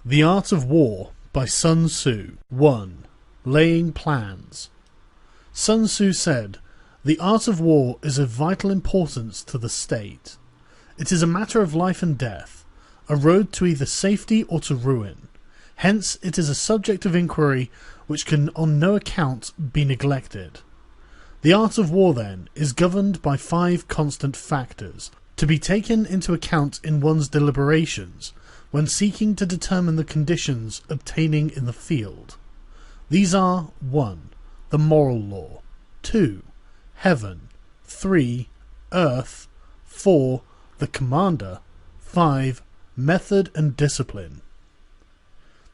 The Art of War by Sun Tzu. 1. Laying Plans. Sun Tzu said, "The art of war is of vital importance to the state. It is a matter of life and death, a road to either safety or to ruin. Hence it is a subject of inquiry which can on no account be neglected. The art of war, then, is governed by 5 constant factors, to be taken into account in one's deliberations, when seeking to determine the conditions obtaining in the field. These are 1. The moral law, 2. Heaven, 3. Earth, 4. The commander, 5. Method and discipline.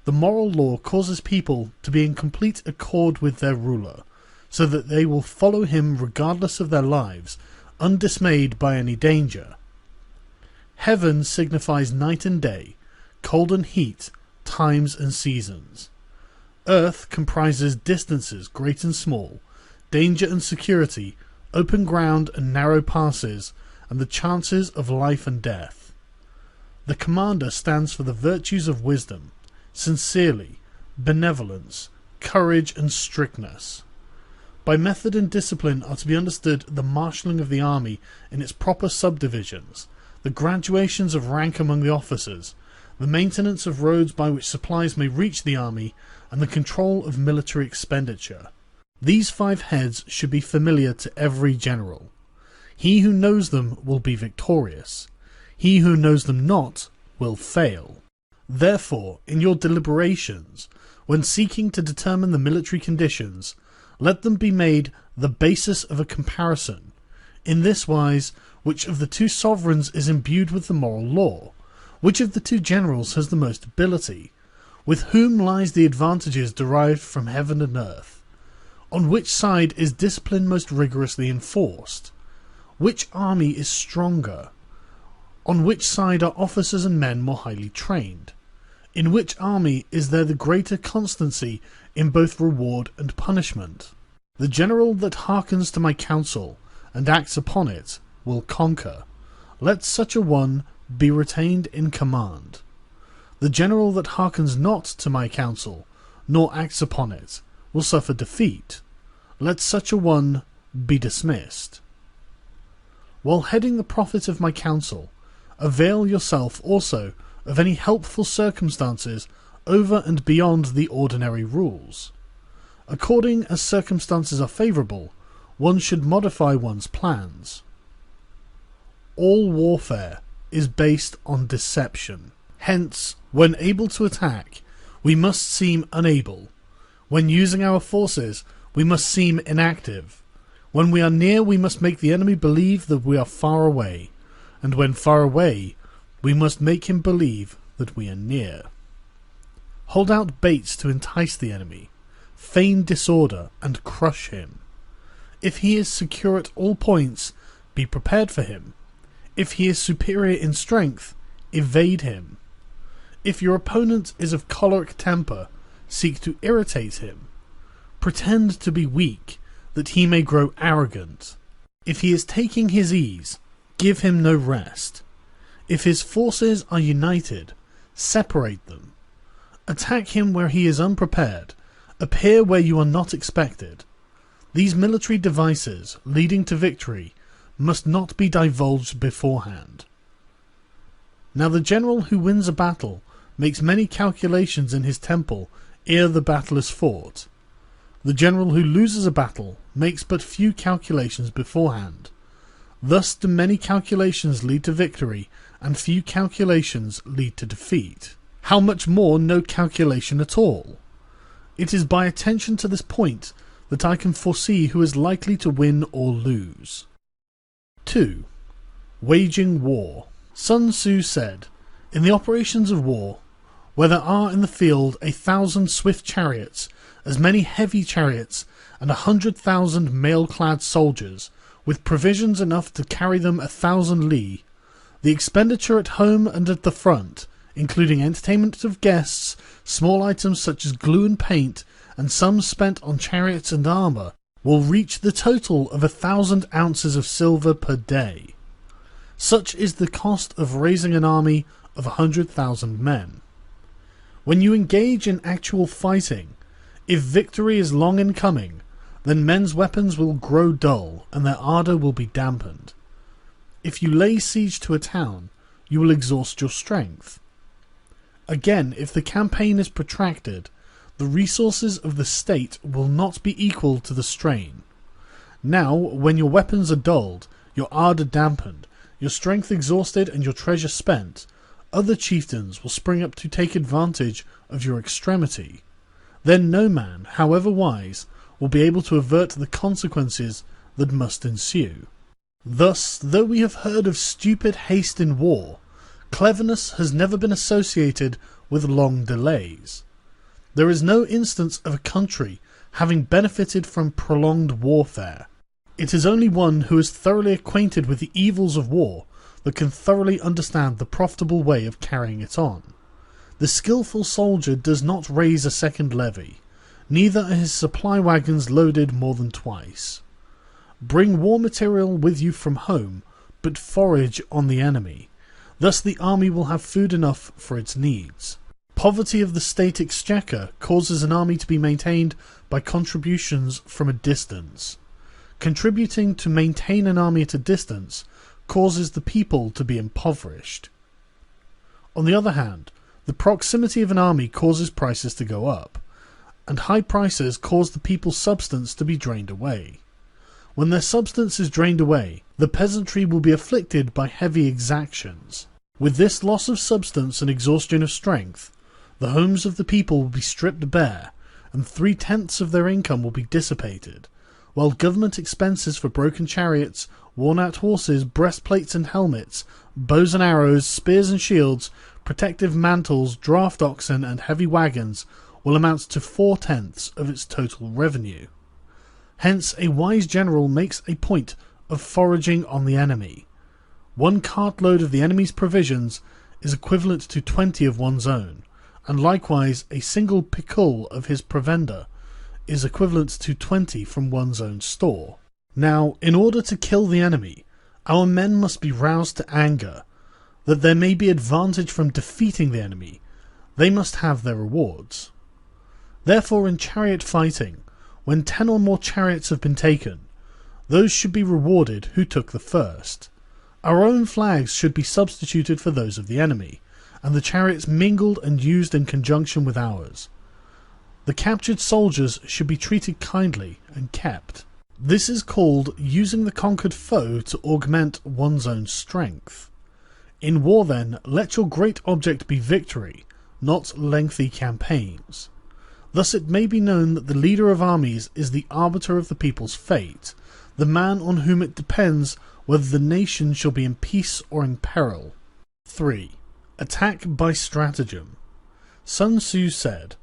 The moral law causes people to be in complete accord with their ruler, so that they will follow him regardless of their lives, undismayed by any danger. Heaven signifies night and day, cold and heat, times and seasons. Earth comprises distances great and small, danger and security, open ground and narrow passes, and the chances of life and death. The commander stands for the virtues of wisdom, sincerely, benevolence, courage and strictness. By method and discipline are to be understood the marshalling of the army in its proper subdivisions, the graduations of rank among the officers, the maintenance of roads by which supplies may reach the army, and the control of military expenditure. These 5 heads should be familiar to every general. He who knows them will be victorious. He who knows them not will fail. Therefore, in your deliberations, when seeking to determine the military conditions, let them be made the basis of a comparison, in this wise, which of the 2 sovereigns is imbued with the moral law? Which of the 2 generals has the most ability? With whom lies the advantages derived from heaven and earth? On which side is discipline most rigorously enforced? Which army is stronger? On which side are officers and men more highly trained? In which army is there the greater constancy in both reward and punishment? The general that hearkens to my counsel and acts upon it will conquer. Let such a one be retained in command. The general that hearkens not to my counsel, nor acts upon it, will suffer defeat. Let such a one be dismissed. While heading the profit of my counsel, avail yourself also of any helpful circumstances over and beyond the ordinary rules. According as circumstances are favourable, one should modify one's plans. All warfare is based on deception. Hence, when able to attack, we must seem unable. When using our forces, we must seem inactive. When we are near, we must make the enemy believe that we are far away, and when far away, we must make him believe that we are near. Hold out baits to entice the enemy, feign disorder, and crush him. If he is secure at all points, be prepared for him. If he is superior in strength, evade him. If your opponent is of choleric temper, seek to irritate him. Pretend to be weak, that he may grow arrogant. If he is taking his ease, give him no rest. If his forces are united, separate them. Attack him where he is unprepared, appear where you are not expected. These military devices, leading to victory, must not be divulged beforehand. Now the general who wins a battle makes many calculations in his temple ere the battle is fought. The general who loses a battle makes but few calculations beforehand. Thus do many calculations lead to victory, and few calculations lead to defeat. How much more no calculation at all? It is by attention to this point that I can foresee who is likely to win or lose. 2. Waging war. Sun Tzu said, "In the operations of war, where there are in the field 1,000 swift chariots, as many heavy chariots, and 100,000 mail-clad soldiers, with provisions enough to carry them 1,000 li, the expenditure at home and at the front, including entertainment of guests, small items such as glue and paint, and sums spent on chariots and armour, will reach the total of 1,000 ounces of silver per day. Such is the cost of raising an army of 100,000 men. When you engage in actual fighting, if victory is long in coming, then men's weapons will grow dull and their ardour will be dampened. If you lay siege to a town, you will exhaust your strength. Again, if the campaign is protracted, the resources of the state will not be equal to the strain. Now, when your weapons are dulled, your ardour dampened, your strength exhausted and your treasure spent, other chieftains will spring up to take advantage of your extremity. Then no man, however wise, will be able to avert the consequences that must ensue. Thus, though we have heard of stupid haste in war, cleverness has never been associated with long delays. There is no instance of a country having benefited from prolonged warfare. It is only one who is thoroughly acquainted with the evils of war that can thoroughly understand the profitable way of carrying it on. The skillful soldier does not raise a second levy, neither are his supply wagons loaded more than twice. Bring war material with you from home, but forage on the enemy. Thus the army will have food enough for its needs. Poverty of the state exchequer causes an army to be maintained by contributions from a distance. Contributing to maintain an army at a distance causes the people to be impoverished. On the other hand, the proximity of an army causes prices to go up, and high prices cause the people's substance to be drained away. When their substance is drained away, the peasantry will be afflicted by heavy exactions. With this loss of substance and exhaustion of strength, the homes of the people will be stripped bare, and 3/10 of their income will be dissipated, while government expenses for broken chariots, worn-out horses, breastplates and helmets, bows and arrows, spears and shields, protective mantles, draft oxen and heavy wagons will amount to 4/10 of its total revenue. Hence a wise general makes a point of foraging on the enemy. 1 cartload of the enemy's provisions is equivalent to 20 of one's own, and likewise a single picul of his provender is equivalent to 20 from one's own store. Now, in order to kill the enemy, our men must be roused to anger. That there may be advantage from defeating the enemy, they must have their rewards. Therefore, in chariot fighting, when 10 or more chariots have been taken, those should be rewarded who took the first. Our own flags should be substituted for those of the enemy, and the chariots mingled and used in conjunction with ours. The captured soldiers should be treated kindly and kept. This is called using the conquered foe to augment one's own strength. In war, then, let your great object be victory, not lengthy campaigns. Thus it may be known that the leader of armies is the arbiter of the people's fate, the man on whom it depends whether the nation shall be in peace or in peril. 3. Attack by stratagem. Sun Tzu said,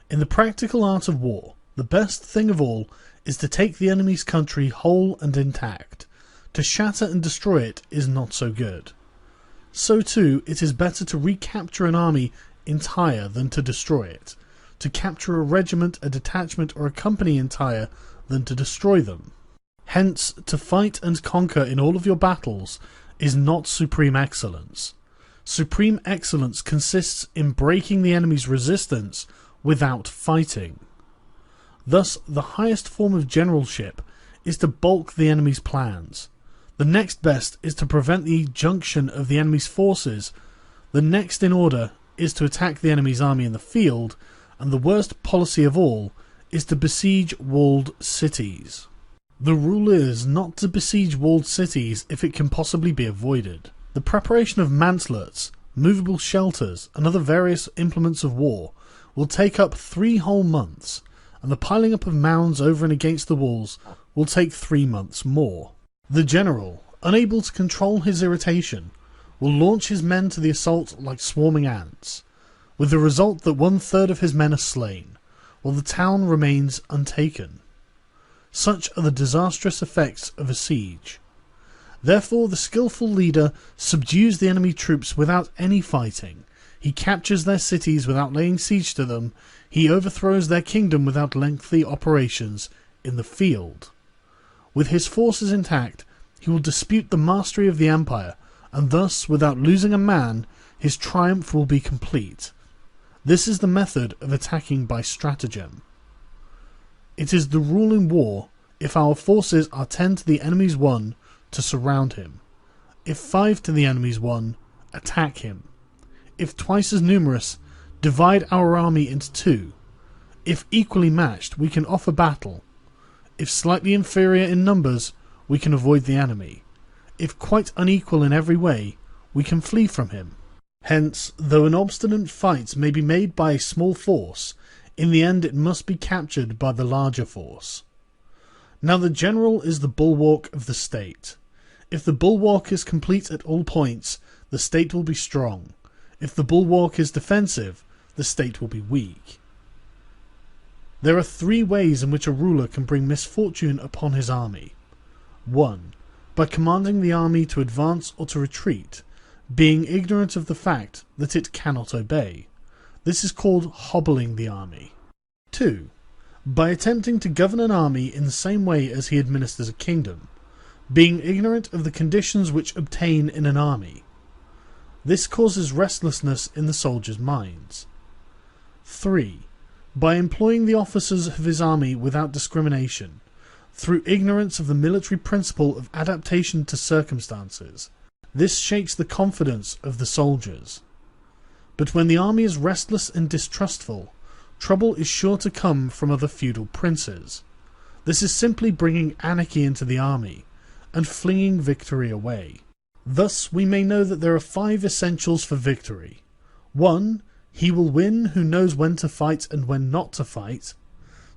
"In the practical art of war, the best thing of all is to take the enemy's country whole and intact. To shatter and destroy it is not so good. So too, it is better to recapture an army entire than to destroy it, to capture a regiment, a detachment, or a company entire than to destroy them. Hence, to fight and conquer in all of your battles is not supreme excellence. Supreme excellence consists in breaking the enemy's resistance without fighting. Thus, the highest form of generalship is to balk the enemy's plans. The next best is to prevent the junction of the enemy's forces. The next in order is to attack the enemy's army in the field, and the worst policy of all is to besiege walled cities. The rule is not to besiege walled cities if it can possibly be avoided. The preparation of mantlets, movable shelters, and other various implements of war will take up 3 whole months, and the piling up of mounds over and against the walls will take 3 months more. The general, unable to control his irritation, will launch his men to the assault like swarming ants, with the result that 1/3 of his men are slain, while the town remains untaken. Such are the disastrous effects of a siege. Therefore the skillful leader subdues the enemy troops without any fighting. He captures their cities without laying siege to them. He overthrows their kingdom without lengthy operations in the field. With his forces intact, he will dispute the mastery of the empire, and thus, without losing a man, his triumph will be complete. This is the method of attacking by stratagem. It is the rule in war, if our forces are 10 to the enemy's 1, to surround him. If 5 to the enemy's 1, attack him. If twice as numerous, divide our army into 2. If equally matched, we can offer battle. If slightly inferior in numbers, we can avoid the enemy. If quite unequal in every way, we can flee from him. Hence, though an obstinate fight may be made by a small force, in the end it must be captured by the larger force. Now the general is the bulwark of the state. If the bulwark is complete at all points, the state will be strong. If the bulwark is defensive, the state will be weak. There are 3 ways in which a ruler can bring misfortune upon his army. 1. By commanding the army to advance or to retreat, being ignorant of the fact that it cannot obey. This is called hobbling the army. 2. By attempting to govern an army in the same way as he administers a kingdom, being ignorant of the conditions which obtain in an army. This causes restlessness in the soldiers' minds. 3. By employing the officers of his army without discrimination, through ignorance of the military principle of adaptation to circumstances. This shakes the confidence of the soldiers. But when the army is restless and distrustful, trouble is sure to come from other feudal princes. This is simply bringing anarchy into the army, and flinging victory away. Thus we may know that there are 5 essentials for victory. 1. He will win who knows when to fight and when not to fight.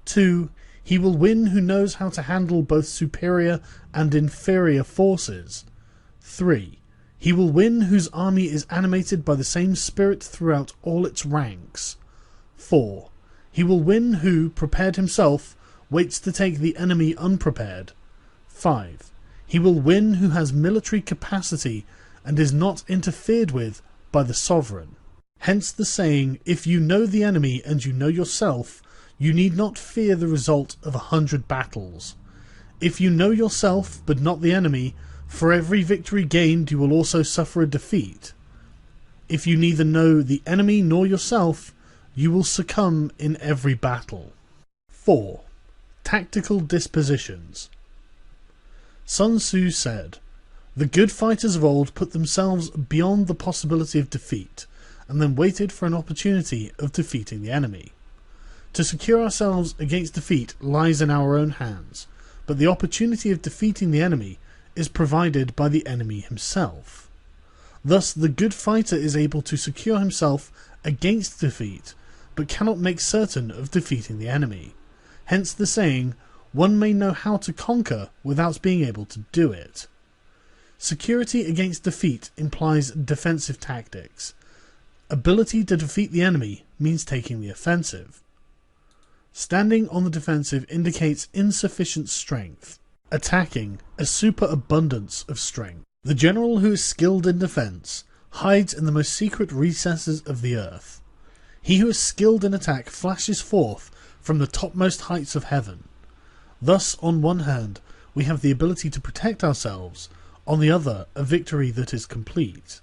2. He will win who knows how to handle both superior and inferior forces. 3. He will win whose army is animated by the same spirit throughout all its ranks. 4. He will win who, prepared himself, waits to take the enemy unprepared. 5. He will win who has military capacity and is not interfered with by the sovereign. Hence the saying, if you know the enemy and you know yourself, you need not fear the result of 100 battles. If you know yourself but not the enemy, for every victory gained you will also suffer a defeat. If you neither know the enemy nor yourself, you will succumb in every battle. 4. Tactical dispositions. Sun Tzu said, "The good fighters of old put themselves beyond the possibility of defeat, and then waited for an opportunity of defeating the enemy. To secure ourselves against defeat lies in our own hands, but the opportunity of defeating the enemy is provided by the enemy himself. Thus the good fighter is able to secure himself against defeat, but cannot make certain of defeating the enemy. Hence the saying, one may know how to conquer without being able to do it." Security against defeat implies defensive tactics. Ability to defeat the enemy means taking the offensive. Standing on the defensive indicates insufficient strength. Attacking, a superabundance of strength. The general who is skilled in defense hides in the most secret recesses of the earth. He who is skilled in attack flashes forth from the topmost heights of heaven. Thus, on one hand, we have the ability to protect ourselves, on the other, a victory that is complete.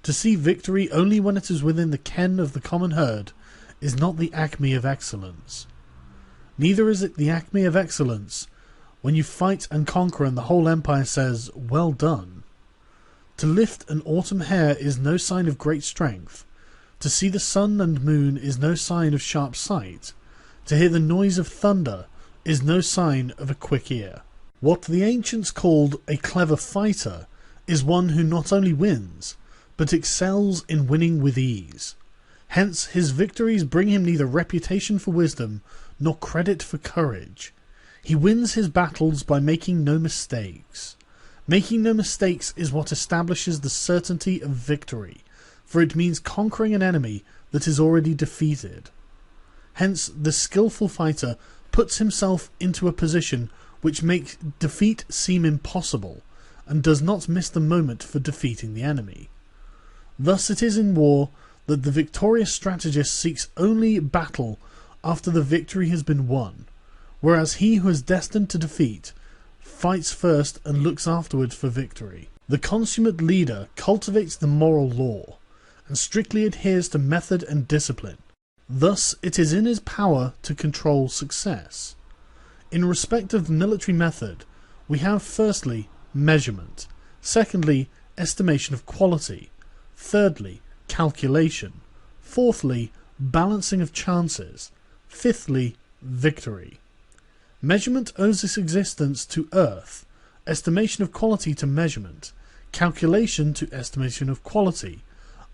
To see victory only when it is within the ken of the common herd is not the acme of excellence. Neither is it the acme of excellence when you fight and conquer and the whole empire says, "Well done." To lift an autumn hair is no sign of great strength. To see the sun and moon is no sign of sharp sight. To hear the noise of thunder is no sign of a quick ear. What the ancients called a clever fighter is one who not only wins, but excels in winning with ease. Hence his victories bring him neither reputation for wisdom nor credit for courage. He wins his battles by making no mistakes. Making no mistakes is what establishes the certainty of victory, for it means conquering an enemy that is already defeated. Hence the skillful fighter puts himself into a position which makes defeat seem impossible, and does not miss the moment for defeating the enemy. Thus it is in war that the victorious strategist seeks only battle after the victory has been won, whereas he who is destined to defeat fights first and looks afterwards for victory. The consummate leader cultivates the moral law, and strictly adheres to method and discipline. Thus, it is in his power to control success. In respect of the military method, we have firstly, measurement, secondly, estimation of quality, thirdly, calculation, fourthly, balancing of chances, fifthly, victory. Measurement owes its existence to earth, estimation of quality to measurement, calculation to estimation of quality,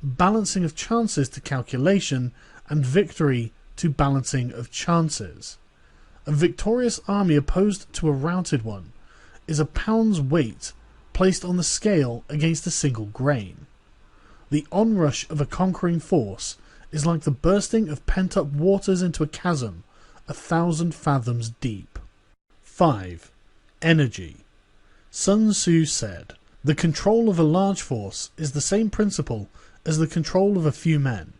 balancing of chances to calculation, and victory to balancing of chances. A victorious army opposed to a routed one is a pound's weight placed on the scale against a single grain. The onrush of a conquering force is like the bursting of pent-up waters into a chasm 1,000 fathoms deep. 5. Energy. Sun Tzu said, "The control of a large force is the same principle as the control of a few men.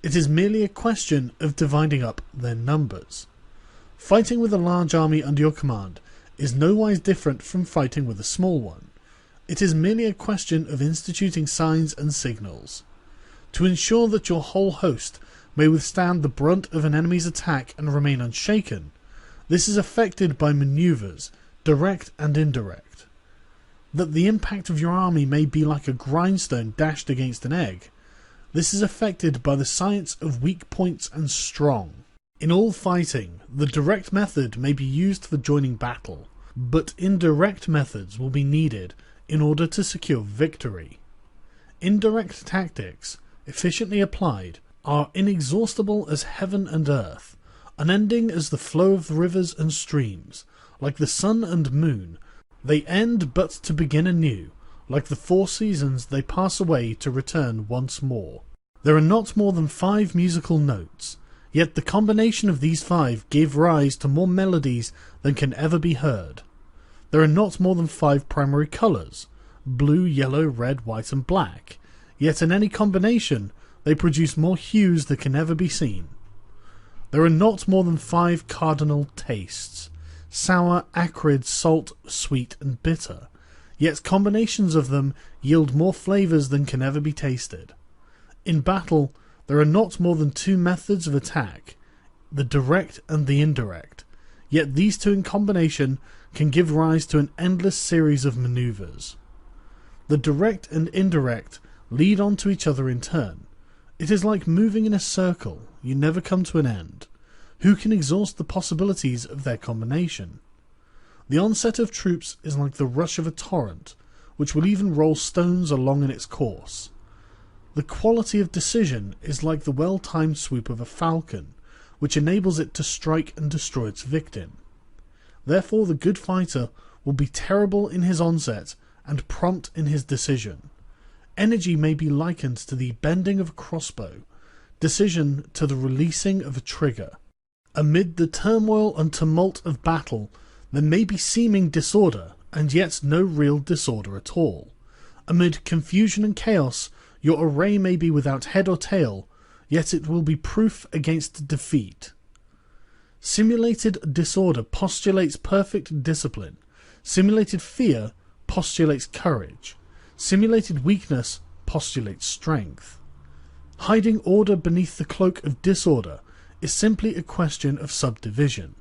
It is merely a question of dividing up their numbers." Fighting with a large army under your command is nowise different from fighting with a small one. It is merely a question of instituting signs and signals. To ensure that your whole host may withstand the brunt of an enemy's attack and remain unshaken, this is effected by maneuvers, direct and indirect. That the impact of your army may be like a grindstone dashed against an egg, this is effected by the science of weak points and strong. In all fighting, the direct method may be used for joining battle, but indirect methods will be needed in order to secure victory. Indirect tactics, efficiently applied, are inexhaustible as heaven and earth, unending as the flow of the rivers and streams. Like the sun and moon, they end but to begin anew. Like the 4 seasons, they pass away to return once more. There are not more than 5 musical notes, yet the combination of these 5 gave rise to more melodies than can ever be heard. There are not more than 5 primary colours, blue, yellow, red, white and black, yet in any combination they produce more hues that can never be seen. There are not more than 5 cardinal tastes, sour, acrid, salt, sweet and bitter, yet combinations of them yield more flavours than can ever be tasted. In battle, there are not more than 2 methods of attack, the direct and the indirect, yet these 2 in combination can give rise to an endless series of manoeuvres. The direct and indirect lead on to each other in turn. It is like moving in a circle, you never come to an end. Who can exhaust the possibilities of their combination? The onset of troops is like the rush of a torrent, which will even roll stones along in its course. The quality of decision is like the well-timed swoop of a falcon, which enables it to strike and destroy its victim. Therefore the good fighter will be terrible in his onset and prompt in his decision. Energy may be likened to the bending of a crossbow, decision to the releasing of a trigger. Amid the turmoil and tumult of battle, there may be seeming disorder, and yet no real disorder at all. Amid confusion and chaos, your array may be without head or tail, yet it will be proof against defeat. Simulated disorder postulates perfect discipline. Simulated fear postulates courage. Simulated weakness postulates strength. Hiding order beneath the cloak of disorder is simply a question of subdivision.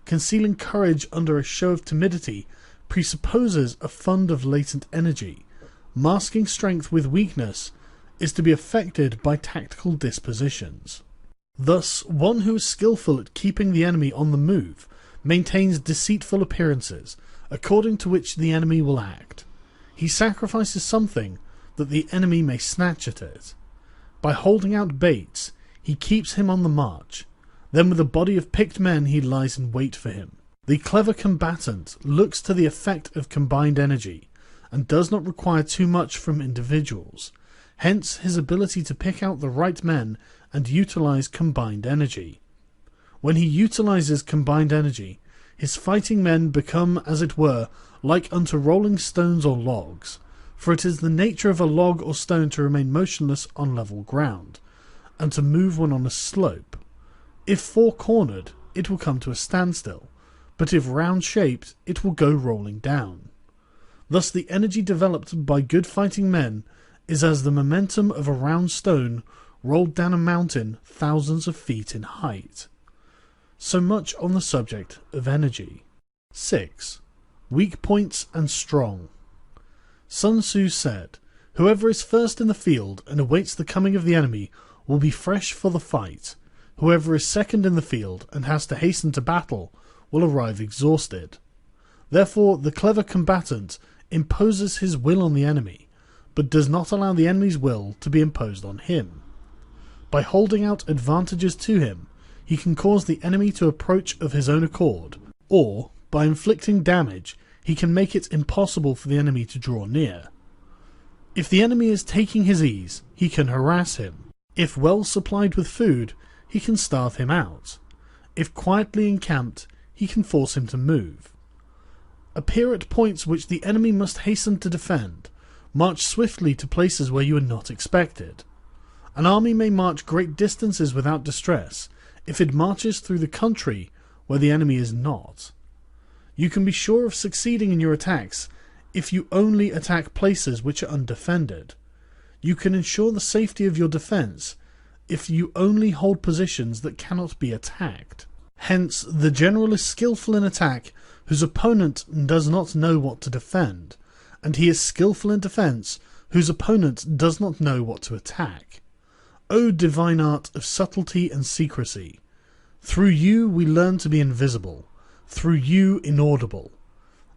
Concealing courage under a show of timidity presupposes a fund of latent energy. Masking strength with weakness is to be effected by tactical dispositions. Thus, one who is skillful at keeping the enemy on the move maintains deceitful appearances, according to which the enemy will act. He sacrifices something that the enemy may snatch at it. By holding out baits, he keeps him on the march. Then with a body of picked men he lies in wait for him. The clever combatant looks to the effect of combined energy, and does not require too much from individuals. Hence his ability to pick out the right men and utilize combined energy. When he utilizes combined energy, his fighting men become, as it were, like unto rolling stones or logs, for it is the nature of a log or stone to remain motionless on level ground, and to move when on a slope. If four-cornered, it will come to a standstill, but if round-shaped, it will go rolling down. Thus the energy developed by good fighting men is as the momentum of a round stone rolled down a mountain thousands of feet in height. So much on the subject of energy. 6. Weak points and strong. Sun Tzu said, "Whoever is first in the field and awaits the coming of the enemy will be fresh for the fight. Whoever is second in the field and has to hasten to battle will arrive exhausted." Therefore, the clever combatant imposes his will on the enemy, but does not allow the enemy's will to be imposed on him. By holding out advantages to him, he can cause the enemy to approach of his own accord, or, by inflicting damage, he can make it impossible for the enemy to draw near. If the enemy is taking his ease, he can harass him. If well supplied with food, he can starve him out. If quietly encamped, he can force him to move. Appear at points which the enemy must hasten to defend. March swiftly to places where you are not expected. An army may march great distances without distress if it marches through the country where the enemy is not. You can be sure of succeeding in your attacks if you only attack places which are undefended. You can ensure the safety of your defence if you only hold positions that cannot be attacked. Hence, the general is skillful in attack whose opponent does not know what to defend, and he is skillful in defence whose opponent does not know what to attack. O divine art of subtlety and secrecy! Through you we learn to be invisible, through you inaudible,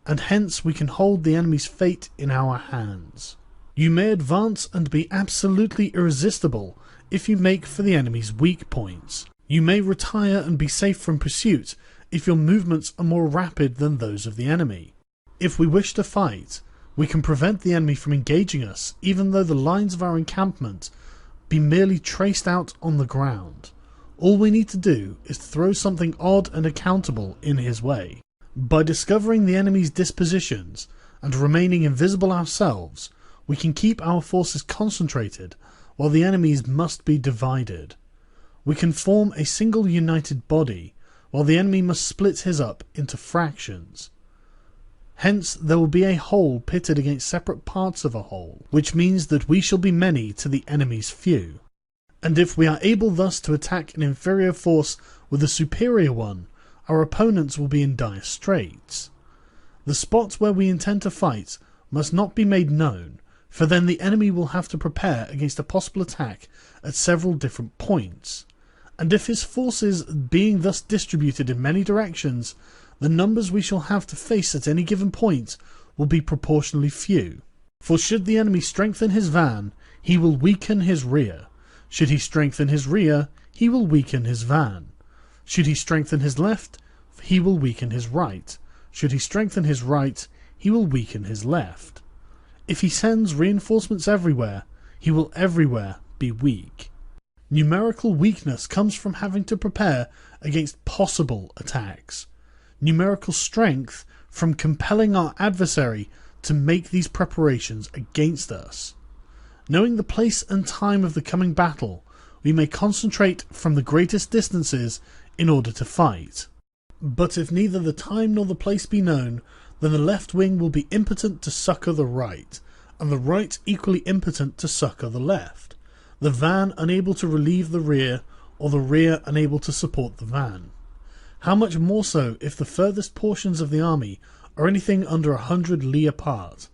and hence we can hold the enemy's fate in our hands. You may advance and be absolutely irresistible if you make for the enemy's weak points. You may retire and be safe from pursuit if your movements are more rapid than those of the enemy. If we wish to fight, we can prevent the enemy from engaging us even though the lines of our encampment be merely traced out on the ground. All we need to do is throw something odd and accountable in his way. By discovering the enemy's dispositions and remaining invisible ourselves, we can keep our forces concentrated while the enemy's must be divided. We can form a single united body while the enemy must split his up into fractions. Hence there will be a whole pitted against separate parts of a whole, which means that we shall be many to the enemy's few. And if we are able thus to attack an inferior force with a superior one, our opponents will be in dire straits. The spot where we intend to fight must not be made known, for then the enemy will have to prepare against a possible attack at several different points. And if his forces being thus distributed in many directions, the numbers we shall have to face at any given point will be proportionally few. For should the enemy strengthen his van, he will weaken his rear. Should he strengthen his rear, he will weaken his van. Should he strengthen his left, he will weaken his right. Should he strengthen his right, he will weaken his left. If he sends reinforcements everywhere, he will everywhere be weak. Numerical weakness comes from having to prepare against possible attacks. Numerical strength from compelling our adversary to make these preparations against us. Knowing the place and time of the coming battle, we may concentrate from the greatest distances in order to fight. But if neither the time nor the place be known, then the left wing will be impotent to succour the right, and the right equally impotent to succour the left, the van unable to relieve the rear, or the rear unable to support the van. How much more so if the furthest portions of the army are anything under 100 li apart,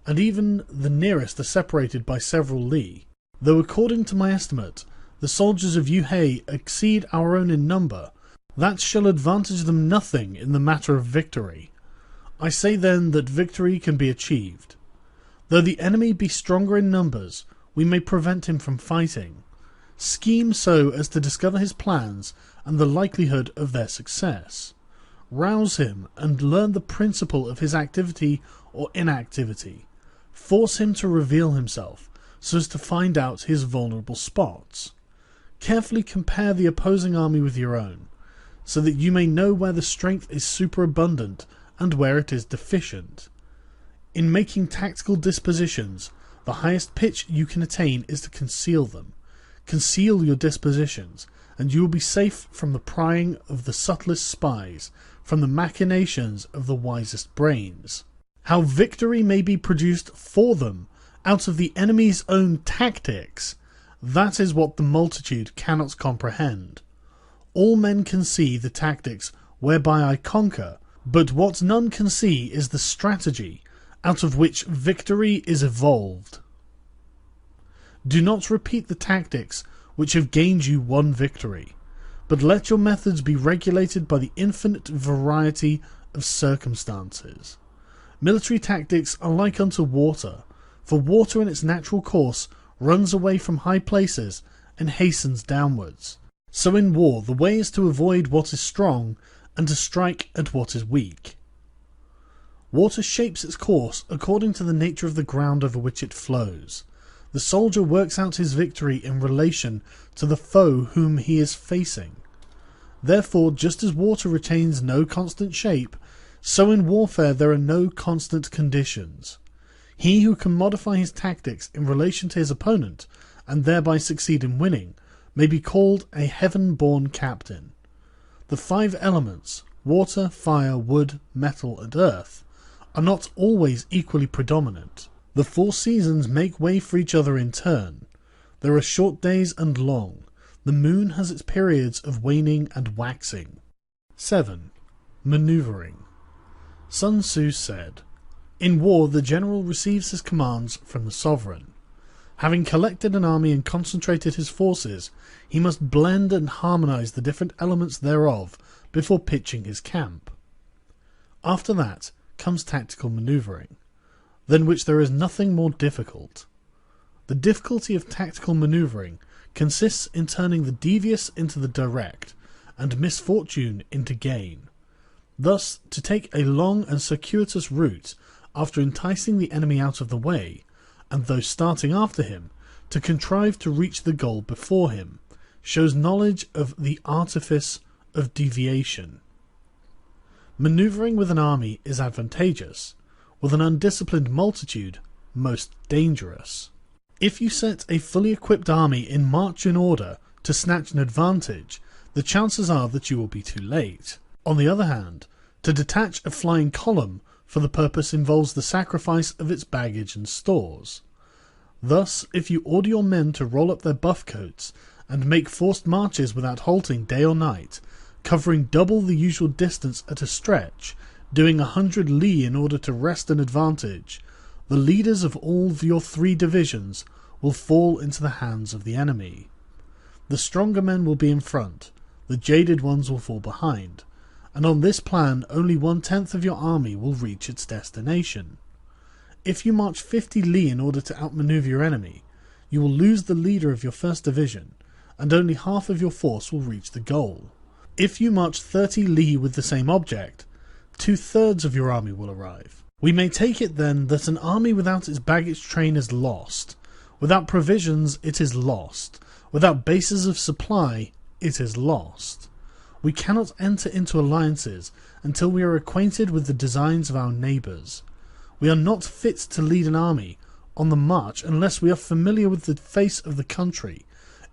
and even the nearest are separated by several li. Though according to my estimate, the soldiers of Yue exceed our own in number, that shall advantage them nothing in the matter of victory. I say then that victory can be achieved. Though the enemy be stronger in numbers, we may prevent him from fighting. Scheme so as to discover his plans and the likelihood of their success. Rouse him and learn the principle of his activity or inactivity. Force him to reveal himself so as to find out his vulnerable spots. Carefully compare the opposing army with your own, so that you may know where the strength is superabundant and where it is deficient. In making tactical dispositions, the highest pitch you can attain is to conceal them. Conceal your dispositions, and you will be safe from the prying of the subtlest spies, from the machinations of the wisest brains. How victory may be produced for them out of the enemy's own tactics, that is what the multitude cannot comprehend. All men can see the tactics whereby I conquer, but what none can see is the strategy out of which victory is evolved. Do not repeat the tactics which have gained you one victory, but let your methods be regulated by the infinite variety of circumstances. Military tactics are like unto water, for water in its natural course runs away from high places and hastens downwards. So in war the way is to avoid what is strong and to strike at what is weak. Water shapes its course according to the nature of the ground over which it flows. The soldier works out his victory in relation to the foe whom he is facing. Therefore, just as water retains no constant shape, so in warfare there are no constant conditions. He who can modify his tactics in relation to his opponent, and thereby succeed in winning, may be called a heaven-born captain. The 5 elements, water, fire, wood, metal, and earth, are not always equally predominant. The 4 seasons make way for each other in turn. There are short days and long. The moon has its periods of waning and waxing. 7. Maneuvering. Sun Tzu said, "In war the general receives his commands from the sovereign. Having collected an army and concentrated his forces, he must blend and harmonize the different elements thereof before pitching his camp. After that comes tactical maneuvering, than which there is nothing more difficult. The difficulty of tactical maneuvering consists in turning the devious into the direct, and misfortune into gain. Thus, to take a long and circuitous route after enticing the enemy out of the way, and though starting after him, to contrive to reach the goal before him, shows knowledge of the artifice of deviation. Maneuvering with an army is advantageous, with an undisciplined multitude most dangerous. If you set a fully equipped army in march in order to snatch an advantage, the chances are that you will be too late. On the other hand, to detach a flying column for the purpose involves the sacrifice of its baggage and stores. Thus, if you order your men to roll up their buff coats and make forced marches without halting day or night, covering double the usual distance at a stretch, doing 100 li in order to wrest an advantage, the leaders of all of your 3 divisions will fall into the hands of the enemy. The stronger men will be in front, the jaded ones will fall behind, and on this plan only 1/10 of your army will reach its destination. If you march 50 li in order to outmaneuver your enemy, you will lose the leader of your first division, and only half of your force will reach the goal. If you march 30 li with the same object, 2/3 of your army will arrive. We may take it then that an army without its baggage train is lost. Without provisions it is lost. Without bases of supply it is lost. We cannot enter into alliances until we are acquainted with the designs of our neighbours. We are not fit to lead an army on the march unless we are familiar with the face of the country,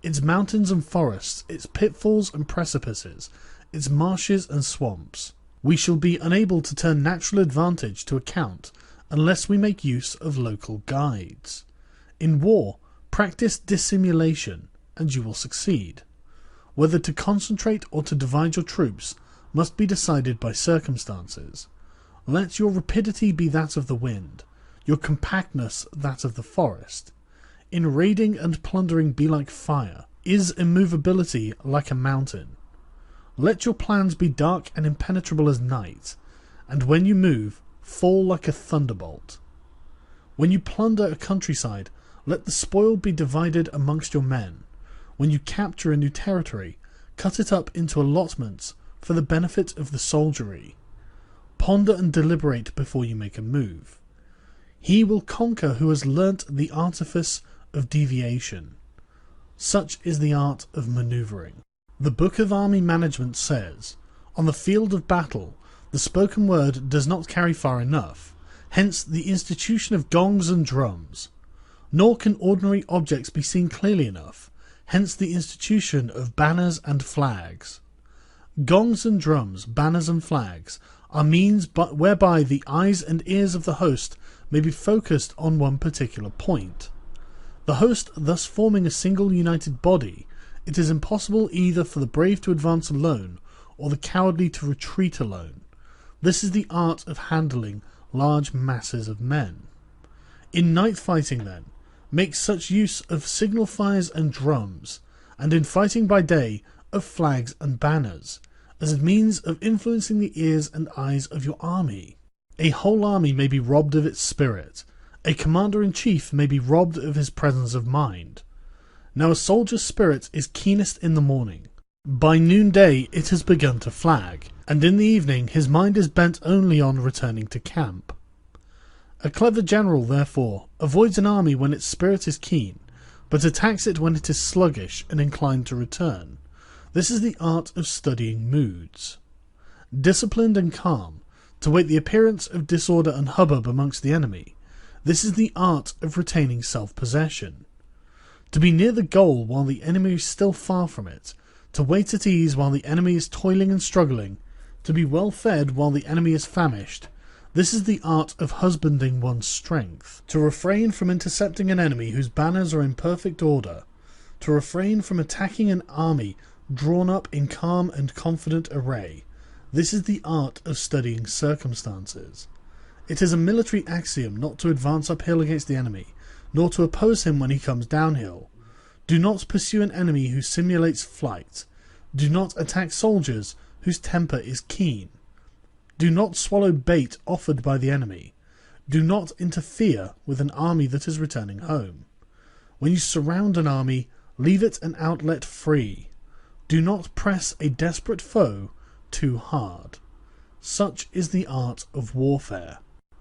its mountains and forests, its pitfalls and precipices, its marshes and swamps. We shall be unable to turn natural advantage to account unless we make use of local guides. In war, practice dissimulation, and you will succeed. Whether to concentrate or to divide your troops must be decided by circumstances. Let your rapidity be that of the wind, your compactness that of the forest. In raiding and plundering be like fire, is immovability like a mountain. Let your plans be dark and impenetrable as night, and when you move, fall like a thunderbolt. When you plunder a countryside, let the spoil be divided amongst your men. When you capture a new territory, cut it up into allotments for the benefit of the soldiery. Ponder and deliberate before you make a move. He will conquer who has learnt the artifice of deviation. Such is the art of manoeuvring. The Book of Army Management says, "On the field of battle, the spoken word does not carry far enough, hence the institution of gongs and drums. Nor can ordinary objects be seen clearly enough, hence the institution of banners and flags. Gongs and drums, banners and flags are means whereby the eyes and ears of the host may be focused on one particular point. The host thus forming a single united body, it is impossible either for the brave to advance alone or the cowardly to retreat alone. This is the art of handling large masses of men. In night fighting, then, make such use of signifies and drums, and in fighting by day of flags and banners, as a means of influencing the ears and eyes of your army. A whole army may be robbed of its spirit. A commander-in-chief may be robbed of his presence of mind. Now a soldier's spirit is keenest in the morning. By noonday it has begun to flag, and in the evening his mind is bent only on returning to camp. A clever general, therefore, avoids an army when its spirit is keen, but attacks it when it is sluggish and inclined to return. This is the art of studying moods. Disciplined and calm, to wait the appearance of disorder and hubbub amongst the enemy. This is the art of retaining self-possession. To be near the goal while the enemy is still far from it, to wait at ease while the enemy is toiling and struggling, to be well fed while the enemy is famished. This is the art of husbanding one's strength. To refrain from intercepting an enemy whose banners are in perfect order. To refrain from attacking an army drawn up in calm and confident array. This is the art of studying circumstances. It is a military axiom not to advance uphill against the enemy, nor to oppose him when he comes downhill. Do not pursue an enemy who simulates flight. Do not attack soldiers whose temper is keen. Do not swallow bait offered by the enemy. Do not interfere with an army that is returning home. When you surround an army, leave it an outlet free. Do not press a desperate foe too hard. Such is the art of warfare.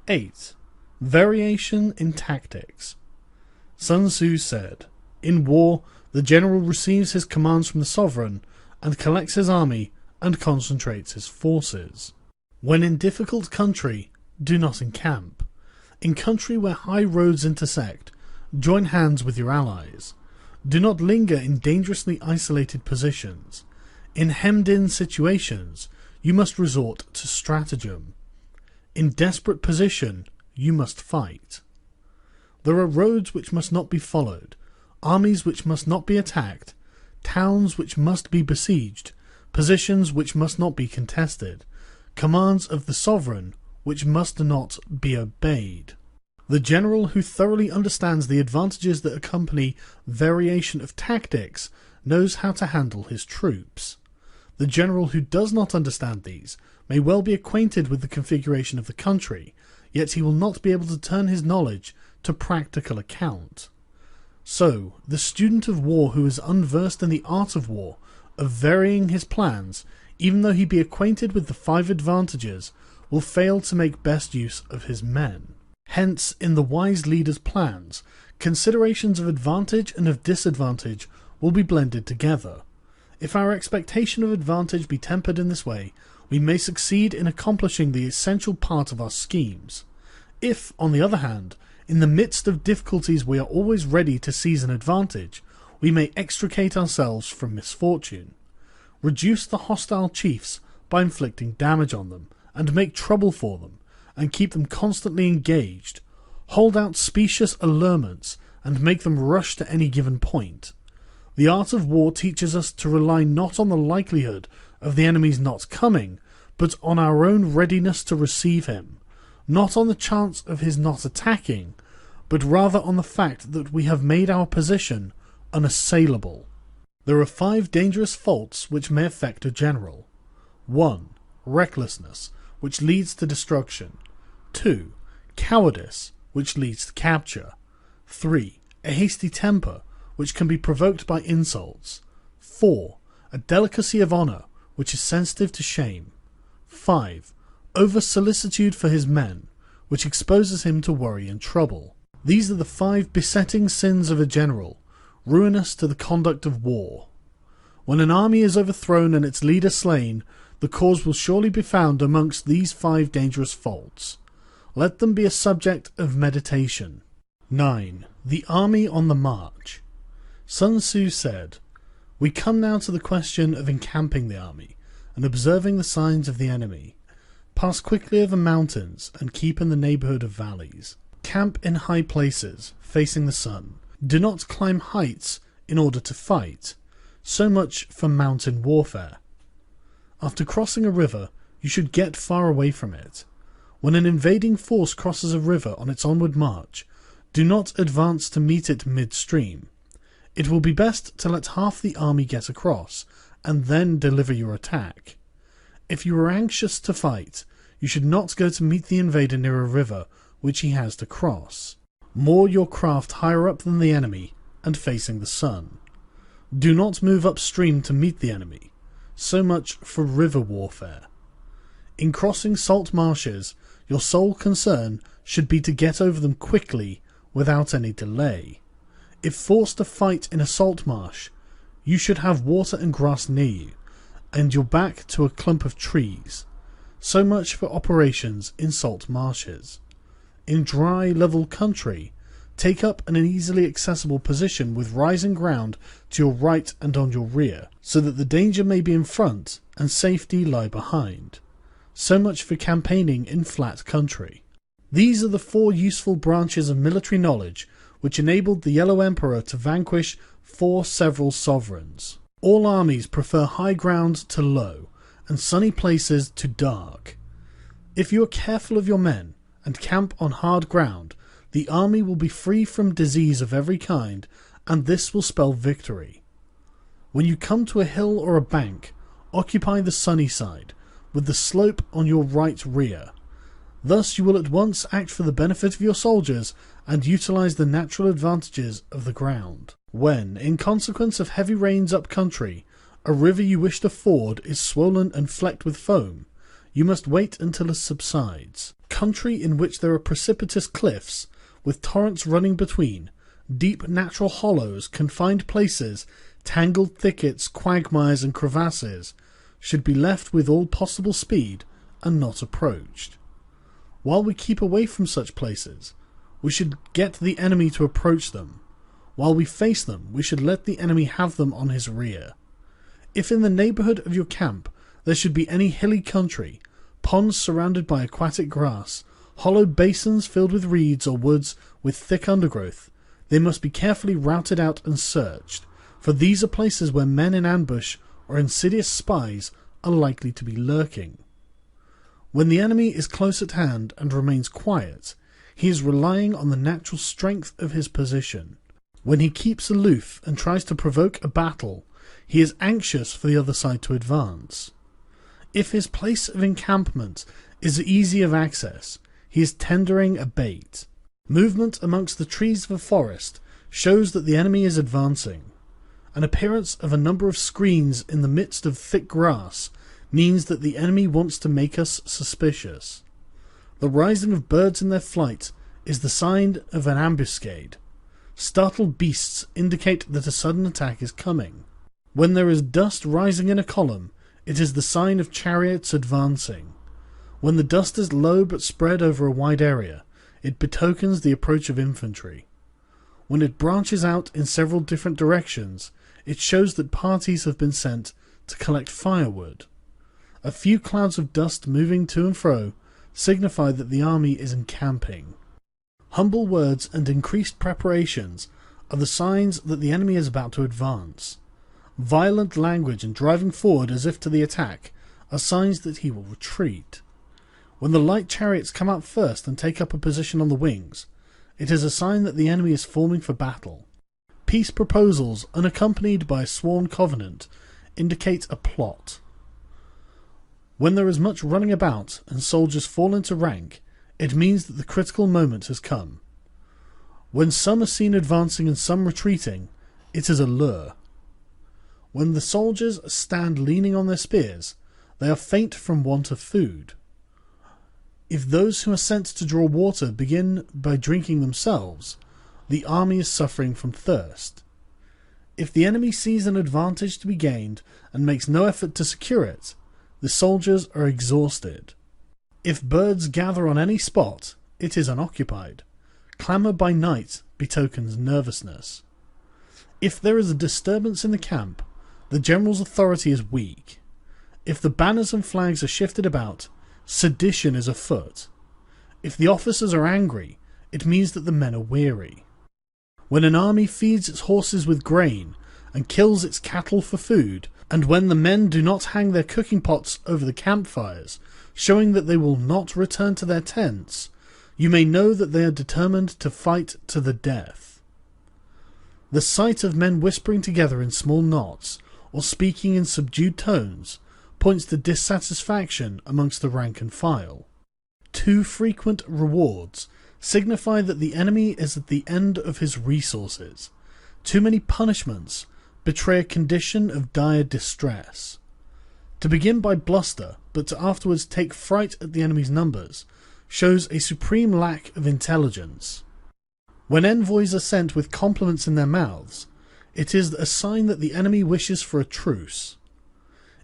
8. Variation in tactics. Sun Tzu said, "In war, the general receives his commands from the sovereign, and collects his army, and concentrates his forces. When in difficult country, do not encamp. In country where high roads intersect, join hands with your allies. Do not linger in dangerously isolated positions. In hemmed-in situations, you must resort to stratagem. In desperate position, you must fight. There are roads which must not be followed, armies which must not be attacked, towns which must be besieged, positions which must not be contested, commands of the sovereign which must not be obeyed." The general who thoroughly understands the advantages that accompany variation of tactics knows how to handle his troops. The general who does not understand these may well be acquainted with the configuration of the country, yet he will not be able to turn his knowledge to practical account. So, the student of war who is unversed in the art of war, of varying his plans, even though he be acquainted with the 5 advantages, will fail to make best use of his men. Hence, in the wise leader's plans, considerations of advantage and of disadvantage will be blended together. If our expectation of advantage be tempered in this way, we may succeed in accomplishing the essential part of our schemes. If, on the other hand, in the midst of difficulties we are always ready to seize an advantage, we may extricate ourselves from misfortune. Reduce the hostile chiefs by inflicting damage on them, and make trouble for them, and keep them constantly engaged. Hold out specious allurements, and make them rush to any given point. The art of war teaches us to rely not on the likelihood of the enemy's not coming, but on our own readiness to receive him, not on the chance of his not attacking, but rather on the fact that we have made our position unassailable. There are 5 dangerous faults which may affect a general. 1. Recklessness, which leads to destruction. 2. Cowardice, which leads to capture. 3. A hasty temper, which can be provoked by insults. 4. A delicacy of honour, which is sensitive to shame. 5. Over-solicitude for his men, which exposes him to worry and trouble. These are the 5 besetting sins of a general, ruinous to the conduct of war. When an army is overthrown and its leader slain, the cause will surely be found amongst these 5 dangerous faults. Let them be a subject of meditation. 9. The army on the march. Sun Tzu said, "We come now to the question of encamping the army, and observing the signs of the enemy. Pass quickly over mountains and keep in the neighbourhood of valleys. Camp in high places, facing the sun. Do not climb heights in order to fight. So much for mountain warfare. After crossing a river, you should get far away from it. When an invading force crosses a river on its onward march, do not advance to meet it midstream. It will be best to let half the army get across, and then deliver your attack. If you are anxious to fight, you should not go to meet the invader near a river which he has to cross. Moor your craft higher up than the enemy, and facing the sun. Do not move upstream to meet the enemy. So much for river warfare. In crossing salt marshes, your sole concern should be to get over them quickly without any delay. If forced to fight in a salt marsh, you should have water and grass near you, and your back to a clump of trees. So much for operations in salt marshes. In dry, level country, take up an easily accessible position with rising ground to your right and on your rear, so that the danger may be in front and safety lie behind. So much for campaigning in flat country. These are the 4 useful branches of military knowledge which enabled the Yellow Emperor to vanquish 4 several sovereigns. All armies prefer high ground to low, and sunny places to dark. If you are careful of your men, and camp on hard ground, the army will be free from disease of every kind, and this will spell victory. When you come to a hill or a bank, occupy the sunny side, with the slope on your right rear. Thus you will at once act for the benefit of your soldiers and utilize the natural advantages of the ground. When, in consequence of heavy rains up country, a river you wish to ford is swollen and flecked with foam, you must wait until it subsides. Country in which there are precipitous cliffs, with torrents running between, deep natural hollows, confined places, tangled thickets, quagmires and crevasses, should be left with all possible speed and not approached. While we keep away from such places, we should get the enemy to approach them. While we face them, we should let the enemy have them on his rear. If in the neighbourhood of your camp there should be any hilly country, ponds surrounded by aquatic grass, hollow basins filled with reeds or woods with thick undergrowth, they must be carefully routed out and searched, for these are places where men in ambush or insidious spies are likely to be lurking. When the enemy is close at hand and remains quiet, he is relying on the natural strength of his position. When he keeps aloof and tries to provoke a battle, he is anxious for the other side to advance. If his place of encampment is easy of access, he is tendering a bait. Movement amongst the trees of a forest shows that the enemy is advancing. An appearance of a number of screens in the midst of thick grass means that the enemy wants to make us suspicious. The rising of birds in their flight is the sign of an ambuscade. Startled beasts indicate that a sudden attack is coming. When there is dust rising in a column, it is the sign of chariots advancing. When the dust is low but spread over a wide area, it betokens the approach of infantry. When it branches out in several different directions, it shows that parties have been sent to collect firewood. A few clouds of dust moving to and fro signify that the army is encamping. Humble words and increased preparations are the signs that the enemy is about to advance. Violent language and driving forward as if to the attack are signs that he will retreat. When the light chariots come out first and take up a position on the wings, it is a sign that the enemy is forming for battle. Peace proposals unaccompanied by a sworn covenant indicate a plot. When there is much running about and soldiers fall into rank, it means that the critical moment has come. When some are seen advancing and some retreating, it is a lure. When the soldiers stand leaning on their spears, they are faint from want of food. If those who are sent to draw water begin by drinking themselves, the army is suffering from thirst. If the enemy sees an advantage to be gained and makes no effort to secure it, the soldiers are exhausted. If birds gather on any spot, it is unoccupied. Clamour by night betokens nervousness. If there is a disturbance in the camp, the general's authority is weak. If the banners and flags are shifted about, sedition is afoot. If the officers are angry, it means that the men are weary. When an army feeds its horses with grain and kills its cattle for food, and when the men do not hang their cooking pots over the campfires, showing that they will not return to their tents, you may know that they are determined to fight to the death. The sight of men whispering together in small knots, or speaking in subdued tones, points to dissatisfaction amongst the rank and file. Too frequent rewards signify that the enemy is at the end of his resources. Too many punishments betray a condition of dire distress. To begin by bluster, but to afterwards take fright at the enemy's numbers, shows a supreme lack of intelligence. When envoys are sent with compliments in their mouths, it is a sign that the enemy wishes for a truce.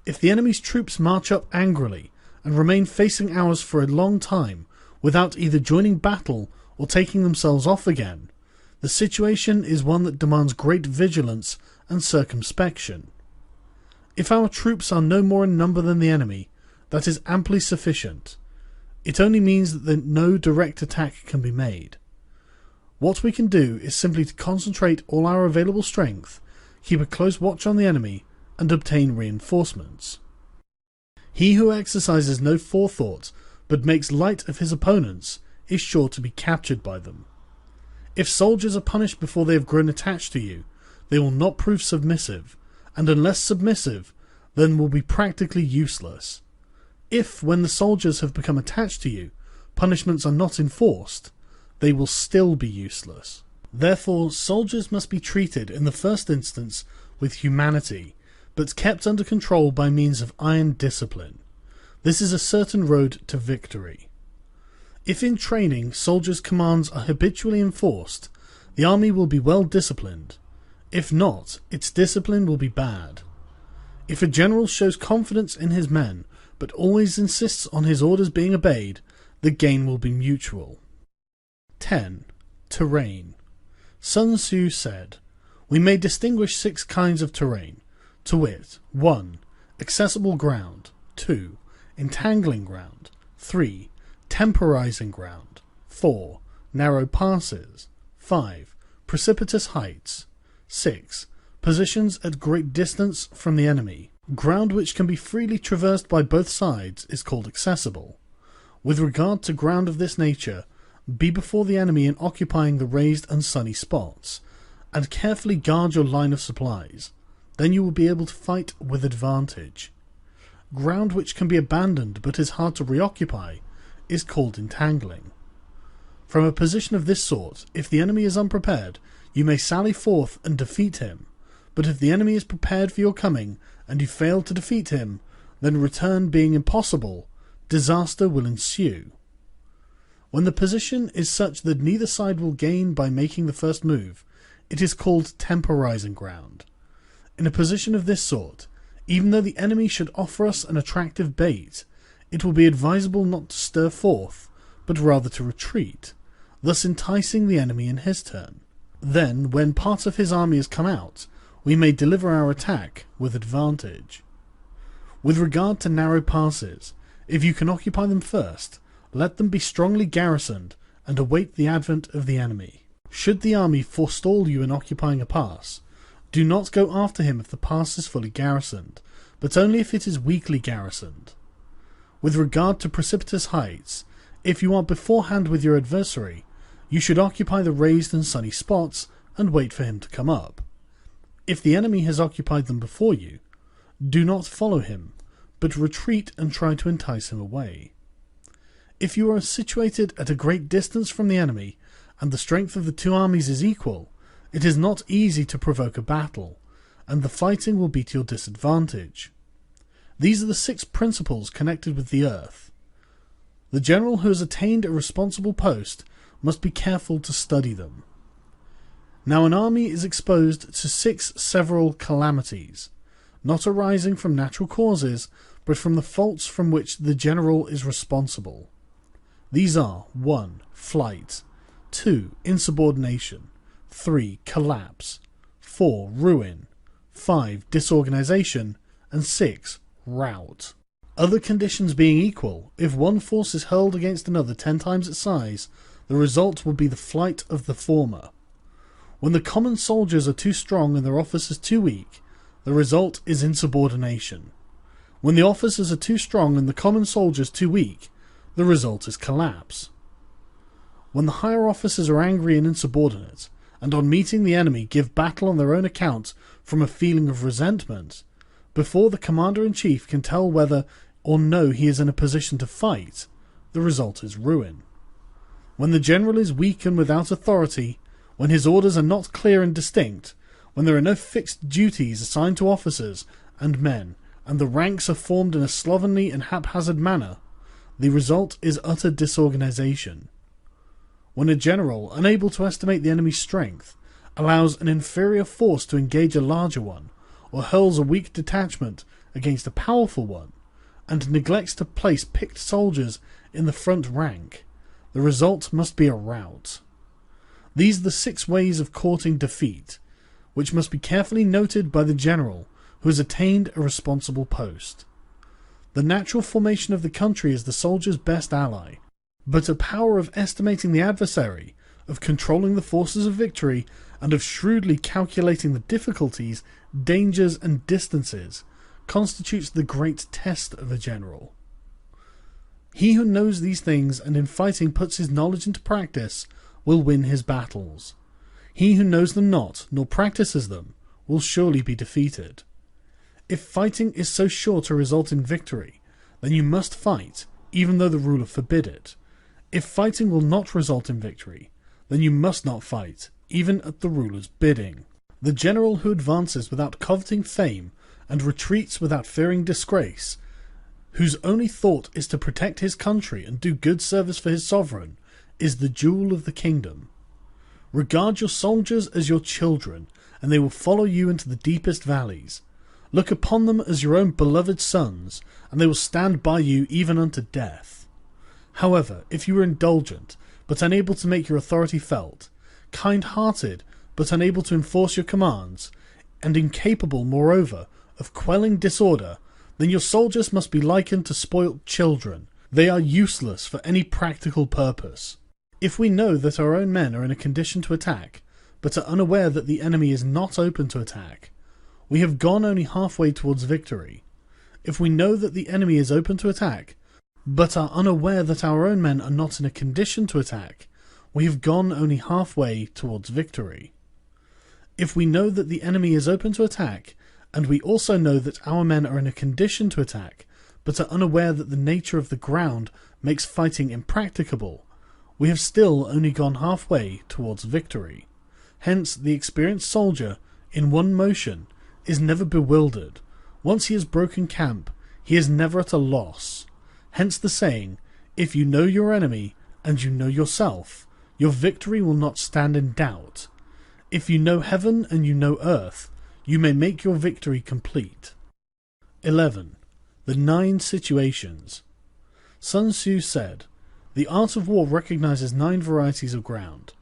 If the enemy's troops march up angrily and remain facing ours for a long time without either joining battle or taking themselves off again, the situation is one that demands great vigilance and circumspection. If our troops are no more in number than the enemy, that is amply sufficient. It only means that no direct attack can be made. What we can do is simply to concentrate all our available strength, keep a close watch on the enemy, and obtain reinforcements. He who exercises no forethought, but makes light of his opponents, is sure to be captured by them. If soldiers are punished before they have grown attached to you, they will not prove submissive, and unless submissive, then will be practically useless. If, when the soldiers have become attached to you, punishments are not enforced, they will still be useless. Therefore, soldiers must be treated in the first instance with humanity, but kept under control by means of iron discipline. This is a certain road to victory. If in training soldiers' commands are habitually enforced, the army will be well disciplined. If not, its discipline will be bad. If a general shows confidence in his men, but always insists on his orders being obeyed, the gain will be mutual. 10. Terrain. Sun Tzu said, "We may distinguish 6 kinds of terrain, to wit, 1. Accessible ground, 2. Entangling ground, 3. Temporizing ground, 4. Narrow passes, 5. Precipitous heights, 6. Positions at great distance from the enemy. Ground which can be freely traversed by both sides is called accessible. With regard to ground of this nature, be before the enemy in occupying the raised and sunny spots, and carefully guard your line of supplies. Then you will be able to fight with advantage. Ground which can be abandoned but is hard to reoccupy is called entangling. From a position of this sort, if the enemy is unprepared, you may sally forth and defeat him, but if the enemy is prepared for your coming, and you fail to defeat him, then return being impossible, disaster will ensue. When the position is such that neither side will gain by making the first move, it is called temporizing ground. In a position of this sort, even though the enemy should offer us an attractive bait, it will be advisable not to stir forth, but rather to retreat, thus enticing the enemy in his turn. Then, when part of his army has come out, we may deliver our attack with advantage. With regard to narrow passes, if you can occupy them first, let them be strongly garrisoned and await the advent of the enemy. Should the army forestall you in occupying a pass, do not go after him if the pass is fully garrisoned, but only if it is weakly garrisoned. With regard to precipitous heights, if you are beforehand with your adversary, you should occupy the raised and sunny spots and wait for him to come up. If the enemy has occupied them before you, do not follow him, but retreat and try to entice him away. If you are situated at a great distance from the enemy, and the strength of the two armies is equal, it is not easy to provoke a battle, and the fighting will be to your disadvantage. These are the 6 principles connected with the earth. The general who has attained a responsible post must be careful to study them. Now an army is exposed to 6 several calamities, not arising from natural causes, but from the faults from which the general is responsible. These are 1. Flight, 2. Insubordination, 3. Collapse, 4. Ruin, 5. Disorganization, and 6. rout. Other conditions being equal, if one force is hurled against another 10 times its size, the result will be the flight of the former. When the common soldiers are too strong and their officers too weak, the result is insubordination. When the officers are too strong and the common soldiers too weak, the result is collapse. When the higher officers are angry and insubordinate, and on meeting the enemy give battle on their own account from a feeling of resentment, before the commander-in-chief can tell whether or no he is in a position to fight, the result is ruin. When the general is weak and without authority, when his orders are not clear and distinct, when there are no fixed duties assigned to officers and men, and the ranks are formed in a slovenly and haphazard manner, the result is utter disorganization. When a general, unable to estimate the enemy's strength, allows an inferior force to engage a larger one, or hurls a weak detachment against a powerful one, and neglects to place picked soldiers in the front rank, the result must be a rout. These are the 6 ways of courting defeat, which must be carefully noted by the general who has attained a responsible post. The natural formation of the country is the soldier's best ally, but a power of estimating the adversary, of controlling the forces of victory, and of shrewdly calculating the difficulties, dangers, and distances constitutes the great test of a general. He who knows these things and in fighting puts his knowledge into practice will win his battles. He who knows them not, nor practices them, will surely be defeated. If fighting is so sure to result in victory, then you must fight, even though the ruler forbid it. If fighting will not result in victory, then you must not fight, even at the ruler's bidding. The general who advances without coveting fame, and retreats without fearing disgrace, whose only thought is to protect his country and do good service for his sovereign, is the jewel of the kingdom. Regard your soldiers as your children, and they will follow you into the deepest valleys. Look upon them as your own beloved sons, and they will stand by you even unto death. However, if you are indulgent, but unable to make your authority felt, kind-hearted, but unable to enforce your commands, and incapable, moreover, of quelling disorder, then your soldiers must be likened to spoilt children. They are useless for any practical purpose. If we know that our own men are in a condition to attack, but are unaware that the enemy is not open to attack, we have gone only halfway towards victory. If we know that the enemy is open to attack, but are unaware that our own men are not in a condition to attack, we have gone only halfway towards victory. If we know that the enemy is open to attack, and we also know that our men are in a condition to attack, but are unaware that the nature of the ground makes fighting impracticable, we have still only gone halfway towards victory. Hence, the experienced soldier, in one motion, is never bewildered. Once he has broken camp, he is never at a loss. Hence the saying, if you know your enemy, and you know yourself, your victory will not stand in doubt. If you know heaven and you know earth, you may make your victory complete. 11. The 9 situations. Sun Tzu said, the art of war recognizes 9 varieties of ground.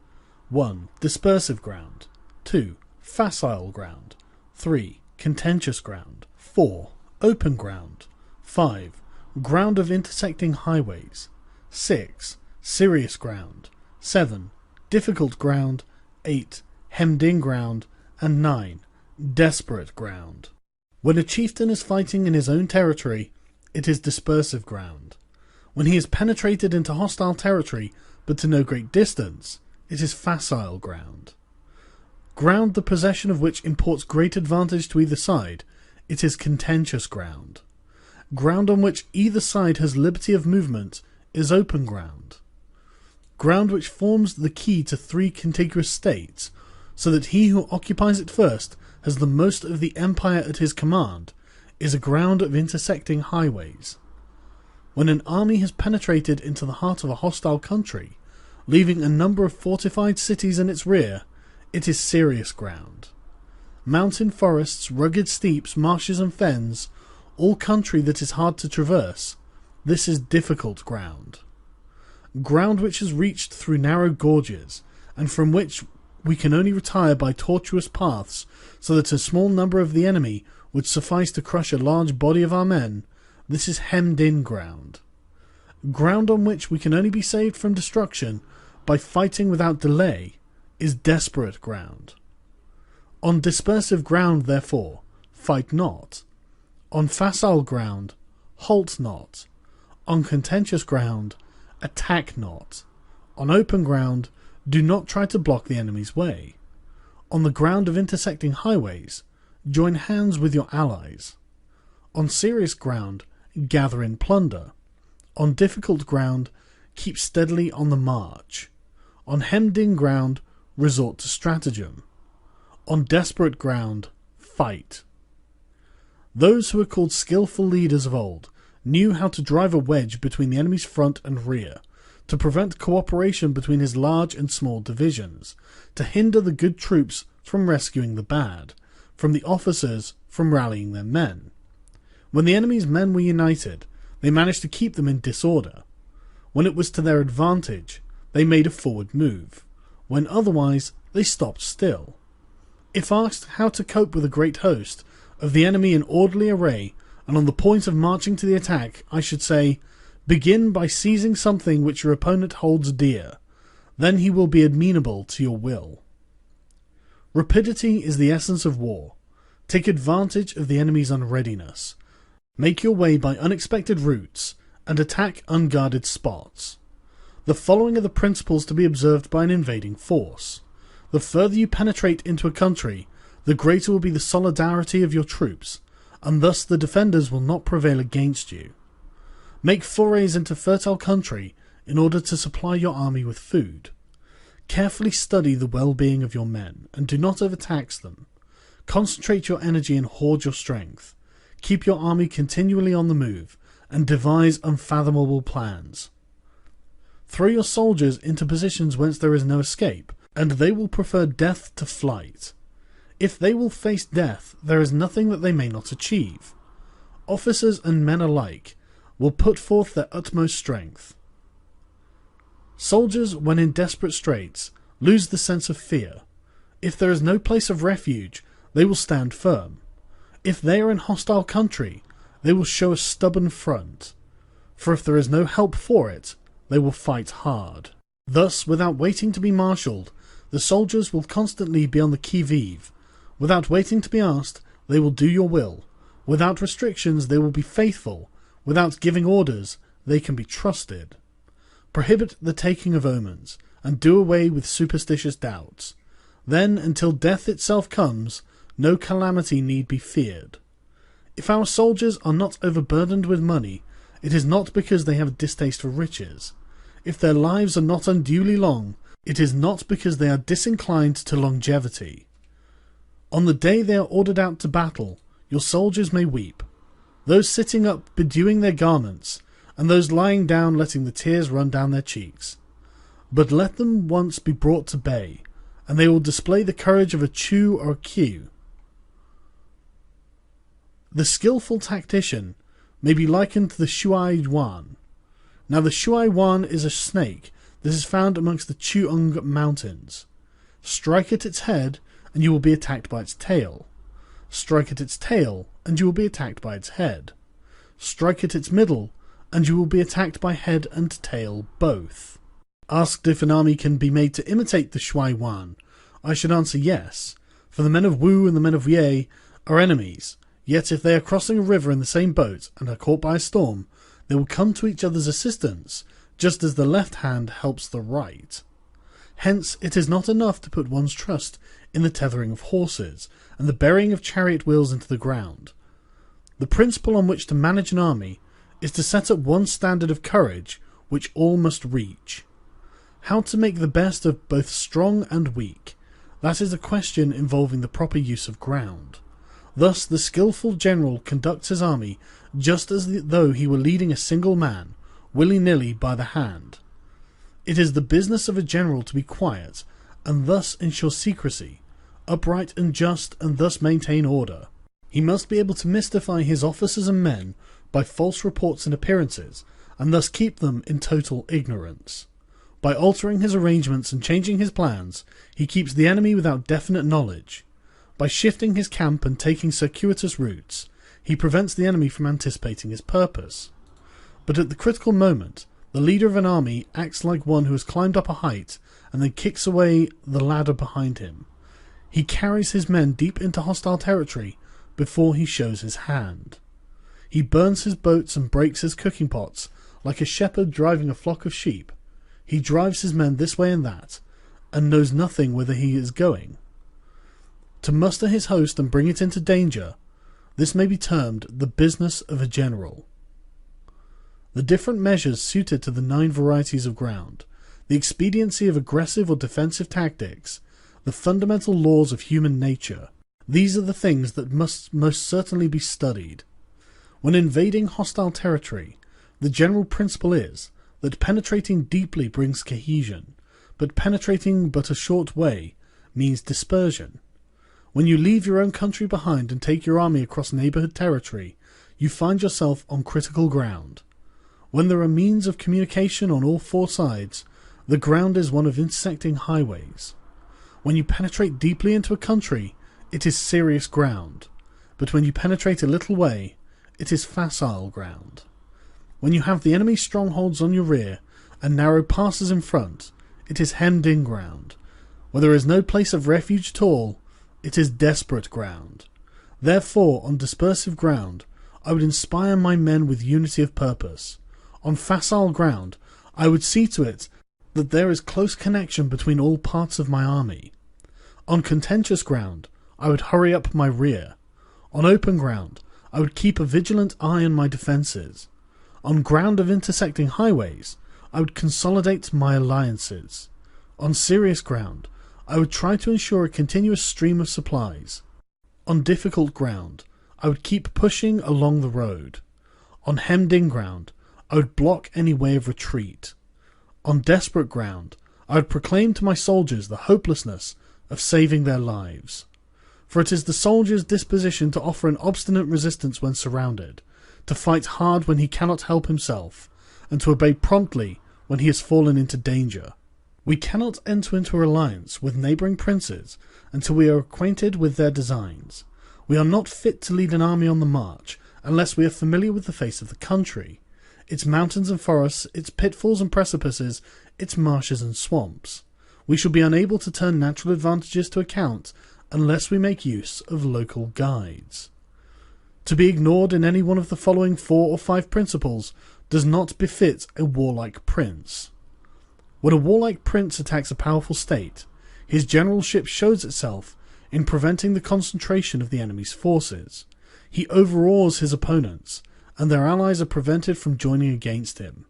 1. Dispersive ground. 2. Facile ground. 3. Contentious ground. 4. Open ground. 5. Ground of intersecting highways. 6. Serious ground. 7. Difficult ground. 8. Hemmed-in ground. And 9. Desperate ground. When a chieftain is fighting in his own territory, it is dispersive ground. When he has penetrated into hostile territory, but to no great distance, it is facile ground. Ground the possession of which imports great advantage to either side, it is contentious ground. Ground on which either side has liberty of movement is open ground. Ground which forms the key to 3 contiguous states, so that he who occupies it first has the most of the empire at his command, is a ground of intersecting highways. When an army has penetrated into the heart of a hostile country, leaving a number of fortified cities in its rear, it is serious ground. Mountain forests, rugged steeps, marshes and fens, all country that is hard to traverse, this is difficult ground. Ground which is reached through narrow gorges, and from which we can only retire by tortuous paths, so that a small number of the enemy would suffice to crush a large body of our men, this is hemmed-in ground. Ground on which we can only be saved from destruction by fighting without delay is desperate ground. On dispersive ground, therefore, fight not. On facile ground, halt not. On contentious ground, attack not. On open ground, do not try to block the enemy's way. On the ground of intersecting highways, join hands with your allies. On serious ground, gather in plunder. On difficult ground, keep steadily on the march. On hemmed-in ground, resort to stratagem. On desperate ground, fight. Those who were called skillful leaders of old knew how to drive a wedge between the enemy's front and rear, to prevent cooperation between his large and small divisions, to hinder the good troops from rescuing the bad, from the officers from rallying their men. When the enemy's men were united, they managed to keep them in disorder. When it was to their advantage, they made a forward move. When otherwise, they stopped still. If asked how to cope with a great host of the enemy in orderly array and on the point of marching to the attack, I should say, begin by seizing something which your opponent holds dear. Then he will be amenable to your will. Rapidity is the essence of war. Take advantage of the enemy's unreadiness. Make your way by unexpected routes, and attack unguarded spots. The following are the principles to be observed by an invading force. The further you penetrate into a country, the greater will be the solidarity of your troops, and thus the defenders will not prevail against you. Make forays into fertile country in order to supply your army with food. Carefully study the well-being of your men, and do not overtax them. Concentrate your energy and hoard your strength. Keep your army continually on the move, and devise unfathomable plans. Throw your soldiers into positions whence there is no escape, and they will prefer death to flight. If they will face death, there is nothing that they may not achieve. Officers and men alike will put forth their utmost strength. Soldiers, when in desperate straits, lose the sense of fear. If there is no place of refuge, they will stand firm. If they are in hostile country, they will show a stubborn front. For if there is no help for it, they will fight hard. Thus, without waiting to be marshalled, the soldiers will constantly be on the qui-vive. Without waiting to be asked, they will do your will. Without restrictions, they will be faithful. Without giving orders, they can be trusted. Prohibit the taking of omens, and do away with superstitious doubts. Then, until death itself comes, no calamity need be feared. If our soldiers are not overburdened with money, it is not because they have a distaste for riches. If their lives are not unduly long, it is not because they are disinclined to longevity. On the day they are ordered out to battle, your soldiers may weep, those sitting up bedewing their garments, and those lying down letting the tears run down their cheeks. But let them once be brought to bay, and they will display the courage of a Chu or a Q. The skillful tactician may be likened to the Shuai Yuan. Now the Shuai Yuan is a snake that is found amongst the Chuung Mountains. Strike at its head, and you will be attacked by its tail. Strike at its tail, and you will be attacked by its head. Strike at its middle, and you will be attacked by head and tail both. Asked if an army can be made to imitate the Shuai Yuan, I should answer yes, for the men of Wu and the men of Ye are enemies, yet if they are crossing a river in the same boat and are caught by a storm, they will come to each other's assistance, just as the left hand helps the right. Hence it is not enough to put one's trust in the tethering of horses and the burying of chariot wheels into the ground. The principle on which to manage an army is to set up one standard of courage which all must reach. How to make the best of both strong and weak, that is a question involving the proper use of ground. Thus the skillful general conducts his army just as though he were leading a single man, willy-nilly by the hand. It is the business of a general to be quiet, and thus ensure secrecy, upright and just, and thus maintain order. He must be able to mystify his officers and men by false reports and appearances, and thus keep them in total ignorance. By altering his arrangements and changing his plans, he keeps the enemy without definite knowledge. By shifting his camp and taking circuitous routes, he prevents the enemy from anticipating his purpose. But at the critical moment, the leader of an army acts like one who has climbed up a height and then kicks away the ladder behind him. He carries his men deep into hostile territory before he shows his hand. He burns his boats and breaks his cooking pots like a shepherd driving a flock of sheep. He drives his men this way and that, and knows nothing whither he is going. To muster his host and bring it into danger, this may be termed the business of a general. The different measures suited to the 9 varieties of ground, the expediency of aggressive or defensive tactics, the fundamental laws of human nature, these are the things that must most certainly be studied. When invading hostile territory, the general principle is that penetrating deeply brings cohesion, but penetrating but a short way means dispersion. When you leave your own country behind and take your army across neighbourhood territory, you find yourself on critical ground. When there are means of communication on all 4 sides, the ground is one of intersecting highways. When you penetrate deeply into a country, it is serious ground, but when you penetrate a little way, it is facile ground. When you have the enemy's strongholds on your rear and narrow passes in front, it is hemmed-in ground. Where there is no place of refuge at all, it is desperate ground. Therefore, on dispersive ground, I would inspire my men with unity of purpose. On facile ground, I would see to it that there is close connection between all parts of my army. On contentious ground, I would hurry up my rear. On open ground, I would keep a vigilant eye on my defences. On ground of intersecting highways, I would consolidate my alliances. On serious ground, I would try to ensure a continuous stream of supplies. On difficult ground, I would keep pushing along the road. On hemmed-in ground, I would block any way of retreat. On desperate ground, I would proclaim to my soldiers the hopelessness of saving their lives. For it is the soldier's disposition to offer an obstinate resistance when surrounded, to fight hard when he cannot help himself, and to obey promptly when he has fallen into danger. We cannot enter into an alliance with neighbouring princes until we are acquainted with their designs. We are not fit to lead an army on the march unless we are familiar with the face of the country, its mountains and forests, its pitfalls and precipices, its marshes and swamps. We shall be unable to turn natural advantages to account unless we make use of local guides. To be ignored in any one of the following 4 or 5 principles does not befit a warlike prince. When a warlike prince attacks a powerful state, his generalship shows itself in preventing the concentration of the enemy's forces. He overawes his opponents, and their allies are prevented from joining against him.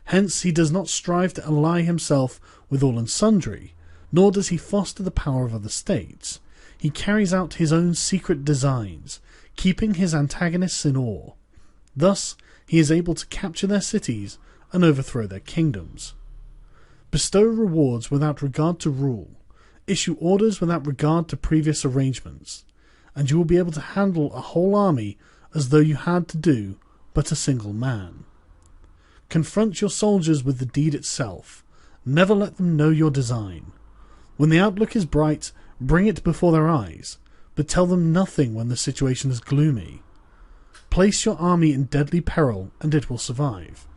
Hence he does not strive to ally himself with all and sundry, nor does he foster the power of other states. He carries out his own secret designs, keeping his antagonists in awe. Thus he is able to capture their cities and overthrow their kingdoms. Bestow rewards without regard to rule, issue orders without regard to previous arrangements, and you will be able to handle a whole army as though you had to do but a single man. Confront your soldiers with the deed itself, never let them know your design. When the outlook is bright, bring it before their eyes, but tell them nothing when the situation is gloomy. Place your army in deadly peril, and it will survive.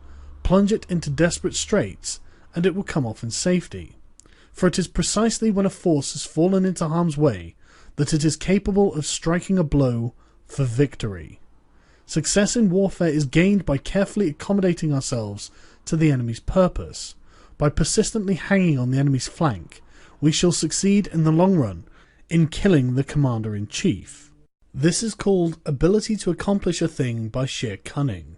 Plunge it into desperate straits, and it will come off in safety. For it is precisely when a force has fallen into harm's way that it is capable of striking a blow for victory. Success in warfare is gained by carefully accommodating ourselves to the enemy's purpose. By persistently hanging on the enemy's flank, we shall succeed in the long run in killing the commander-in-chief. This is called ability to accomplish a thing by sheer cunning.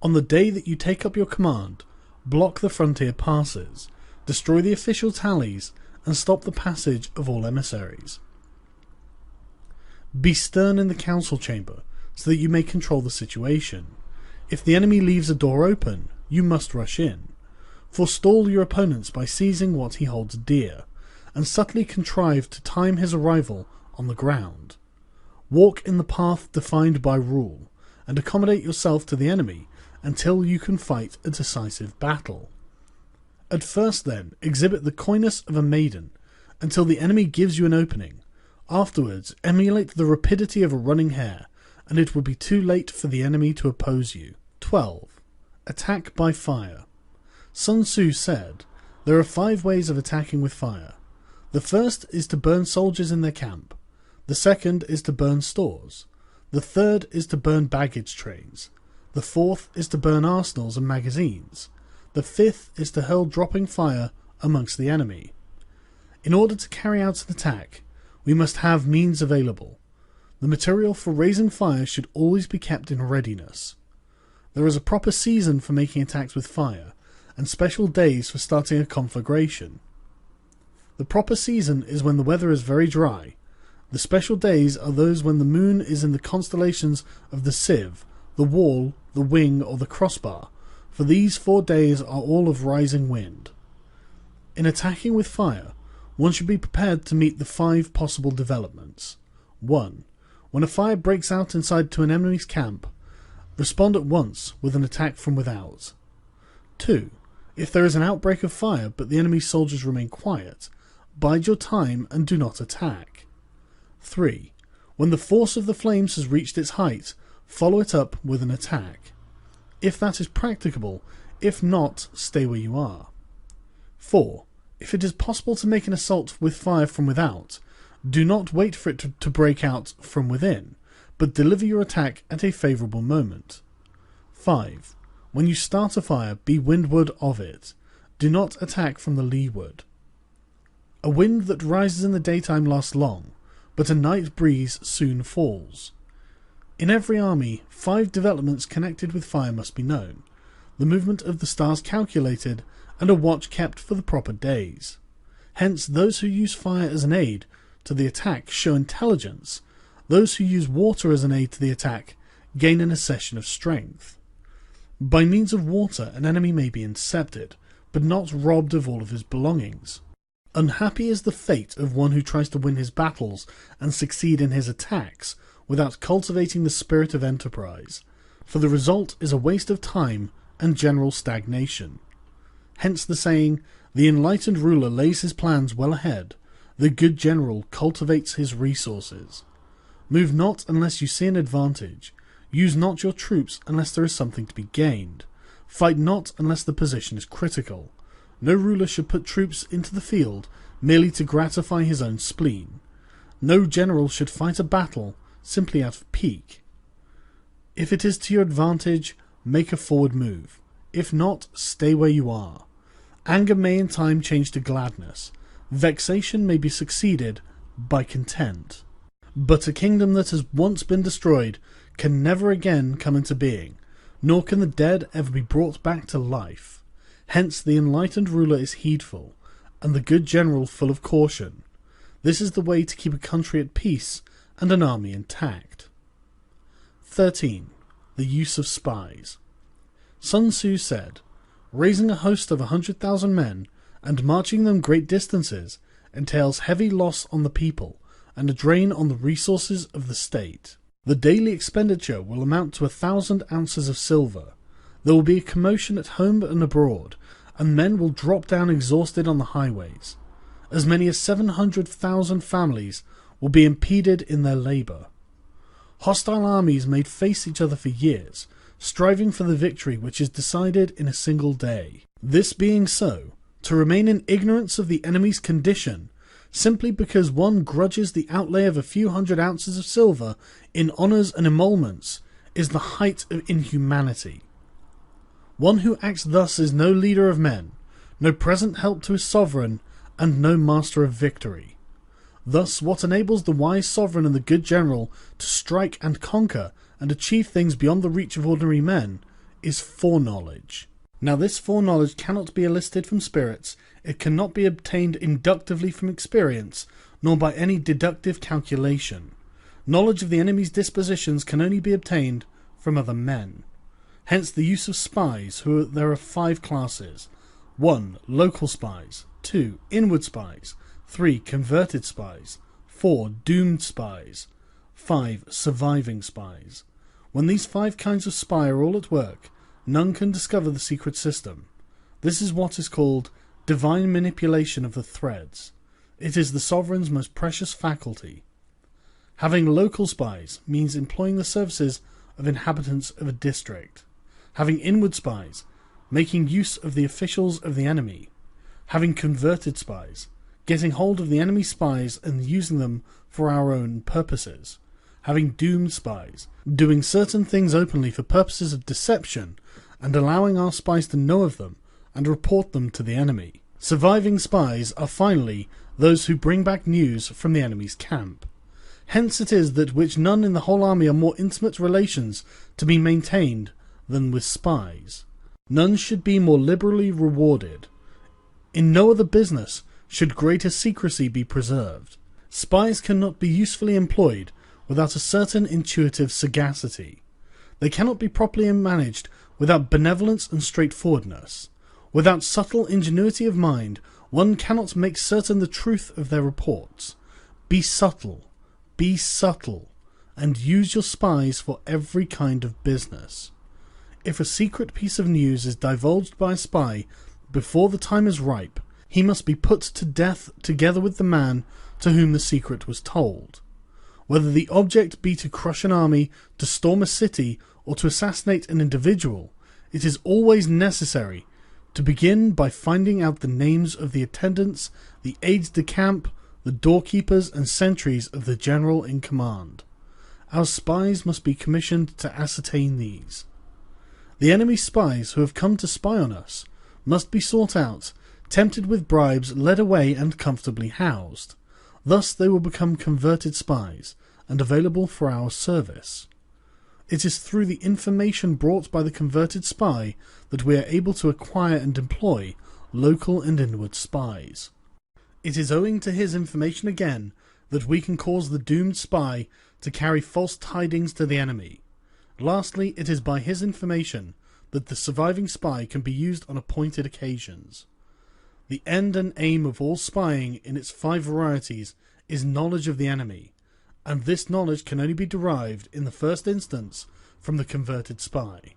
On the day that you take up your command, block the frontier passes, destroy the official tallies, and stop the passage of all emissaries. Be stern in the council chamber, so that you may control the situation. If the enemy leaves a door open, you must rush in. Forestall your opponents by seizing what he holds dear, and subtly contrive to time his arrival on the ground. Walk in the path defined by rule, and accommodate yourself to the enemy until you can fight a decisive battle. At first, then, exhibit the coyness of a maiden until the enemy gives you an opening. Afterwards, emulate the rapidity of a running hare, and it will be too late for the enemy to oppose you. 12. Attack by fire. Sun Tzu said, "There are 5 ways of attacking with fire. The first is to burn soldiers in their camp. The second is to burn stores. The third is to burn baggage trains. The fourth is to burn arsenals and magazines. The fifth is to hurl dropping fire amongst the enemy." In order to carry out an attack, we must have means available. The material for raising fire should always be kept in readiness. There is a proper season for making attacks with fire, and special days for starting a conflagration. The proper season is when the weather is very dry. The special days are those when the moon is in the constellations of the sieve, the wall, the wing, or the crossbar, for these 4 days are all of rising wind. In attacking with fire, one should be prepared to meet the 5 possible developments. 1. When a fire breaks out inside to an enemy's camp, respond at once with an attack from without. 2. If there is an outbreak of fire but the enemy's soldiers remain quiet, bide your time and do not attack. 3. When the force of the flames has reached its height, follow it up with an attack. If that is practicable, if not, stay where you are. 4. If it is possible to make an assault with fire from without, do not wait for it to break out from within, but deliver your attack at a favourable moment. 5. When you start a fire, be windward of it. Do not attack from the leeward. A wind that rises in the daytime lasts long, but a night breeze soon falls. In every army, 5 developments connected with fire must be known, the movement of the stars calculated, and a watch kept for the proper days. Hence, those who use fire as an aid to the attack show intelligence. Those who use water as an aid to the attack gain an accession of strength. By means of water, an enemy may be incepted, but not robbed of all of his belongings. Unhappy is the fate of one who tries to win his battles and succeed in his attacks without cultivating the spirit of enterprise, for the result is a waste of time and general stagnation. Hence the saying, "The enlightened ruler lays his plans well ahead, the good general cultivates his resources." Move not unless you see an advantage. Use not your troops unless there is something to be gained. Fight not unless the position is critical. No ruler should put troops into the field merely to gratify his own spleen. No general should fight a battle simply out of pique. If it is to your advantage, make a forward move. If not, stay where you are. Anger may in time change to gladness. Vexation may be succeeded by content. But a kingdom that has once been destroyed can never again come into being, nor can the dead ever be brought back to life. Hence the enlightened ruler is heedful, and the good general full of caution. This is the way to keep a country at peace and an army intact. 13. The use of spies. Sun Tzu said, "Raising a host of 100,000 men and marching them great distances entails heavy loss on the people and a drain on the resources of the state. The daily expenditure will amount to 1,000 ounces of silver. There will be a commotion at home and abroad, and men will drop down exhausted on the highways. As many as 700,000 families will be impeded in their labour. Hostile armies may face each other for years, striving for the victory which is decided in a single day. This being so, to remain in ignorance of the enemy's condition, simply because one grudges the outlay of a few 100 ounces of silver in honours and emoluments, is the height of inhumanity. One who acts thus is no leader of men, no present help to his sovereign, and no master of victory. Thus, what enables the wise sovereign and the good general to strike and conquer and achieve things beyond the reach of ordinary men is foreknowledge. Now this foreknowledge cannot be elicited from spirits, it cannot be obtained inductively from experience, nor by any deductive calculation. Knowledge of the enemy's dispositions can only be obtained from other men. Hence the use of spies, there are 5 classes. 1. Local spies. 2. Inward spies. 3. Converted spies. 4. Doomed spies. 5. Surviving spies. When these 5 kinds of spy are all at work, none can discover the secret system. This is what is called divine manipulation of the threads. It is the sovereign's most precious faculty. Having local spies means employing the services of inhabitants of a district. Having inward spies, making use of the officials of the enemy. Having converted spies, getting hold of the enemy spies and using them for our own purposes. Having doomed spies, doing certain things openly for purposes of deception and allowing our spies to know of them and report them to the enemy. Surviving spies are finally those who bring back news from the enemy's camp. Hence it is that which none in the whole army are more intimate relations to be maintained than with spies. None should be more liberally rewarded. In no other business should greater secrecy be preserved. Spies cannot be usefully employed without a certain intuitive sagacity. They cannot be properly managed without benevolence and straightforwardness. Without subtle ingenuity of mind, one cannot make certain the truth of their reports. Be subtle, and use your spies for every kind of business. If a secret piece of news is divulged by a spy before the time is ripe, he must be put to death together with the man to whom the secret was told. Whether the object be to crush an army, to storm a city, or to assassinate an individual, it is always necessary to begin by finding out the names of the attendants, the aides de camp, the doorkeepers and sentries of the general in command. Our spies must be commissioned to ascertain these. The enemy's spies who have come to spy on us must be sought out, tempted with bribes, led away and comfortably housed. Thus they will become converted spies and available for our service. It is through the information brought by the converted spy that we are able to acquire and employ local and inward spies. It is owing to his information again that we can cause the doomed spy to carry false tidings to the enemy. Lastly, it is by his information that the surviving spy can be used on appointed occasions. The end and aim of all spying in its 5 varieties is knowledge of the enemy, and this knowledge can only be derived in the first instance from the converted spy.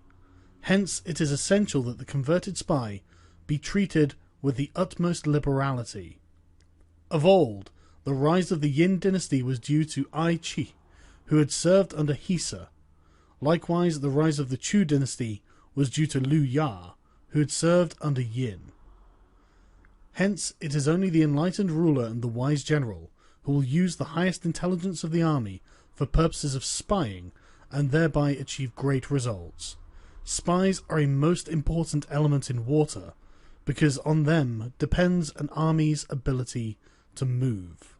Hence it is essential that the converted spy be treated with the utmost liberality. Of old, the rise of the Yin dynasty was due to Ai Chi, who had served under Hisa. Likewise, the rise of the Chu dynasty was due to Liu Ya, who had served under Yin. Hence, it is only the enlightened ruler and the wise general who will use the highest intelligence of the army for purposes of spying and thereby achieve great results. Spies are a most important element in water because on them depends an army's ability to move.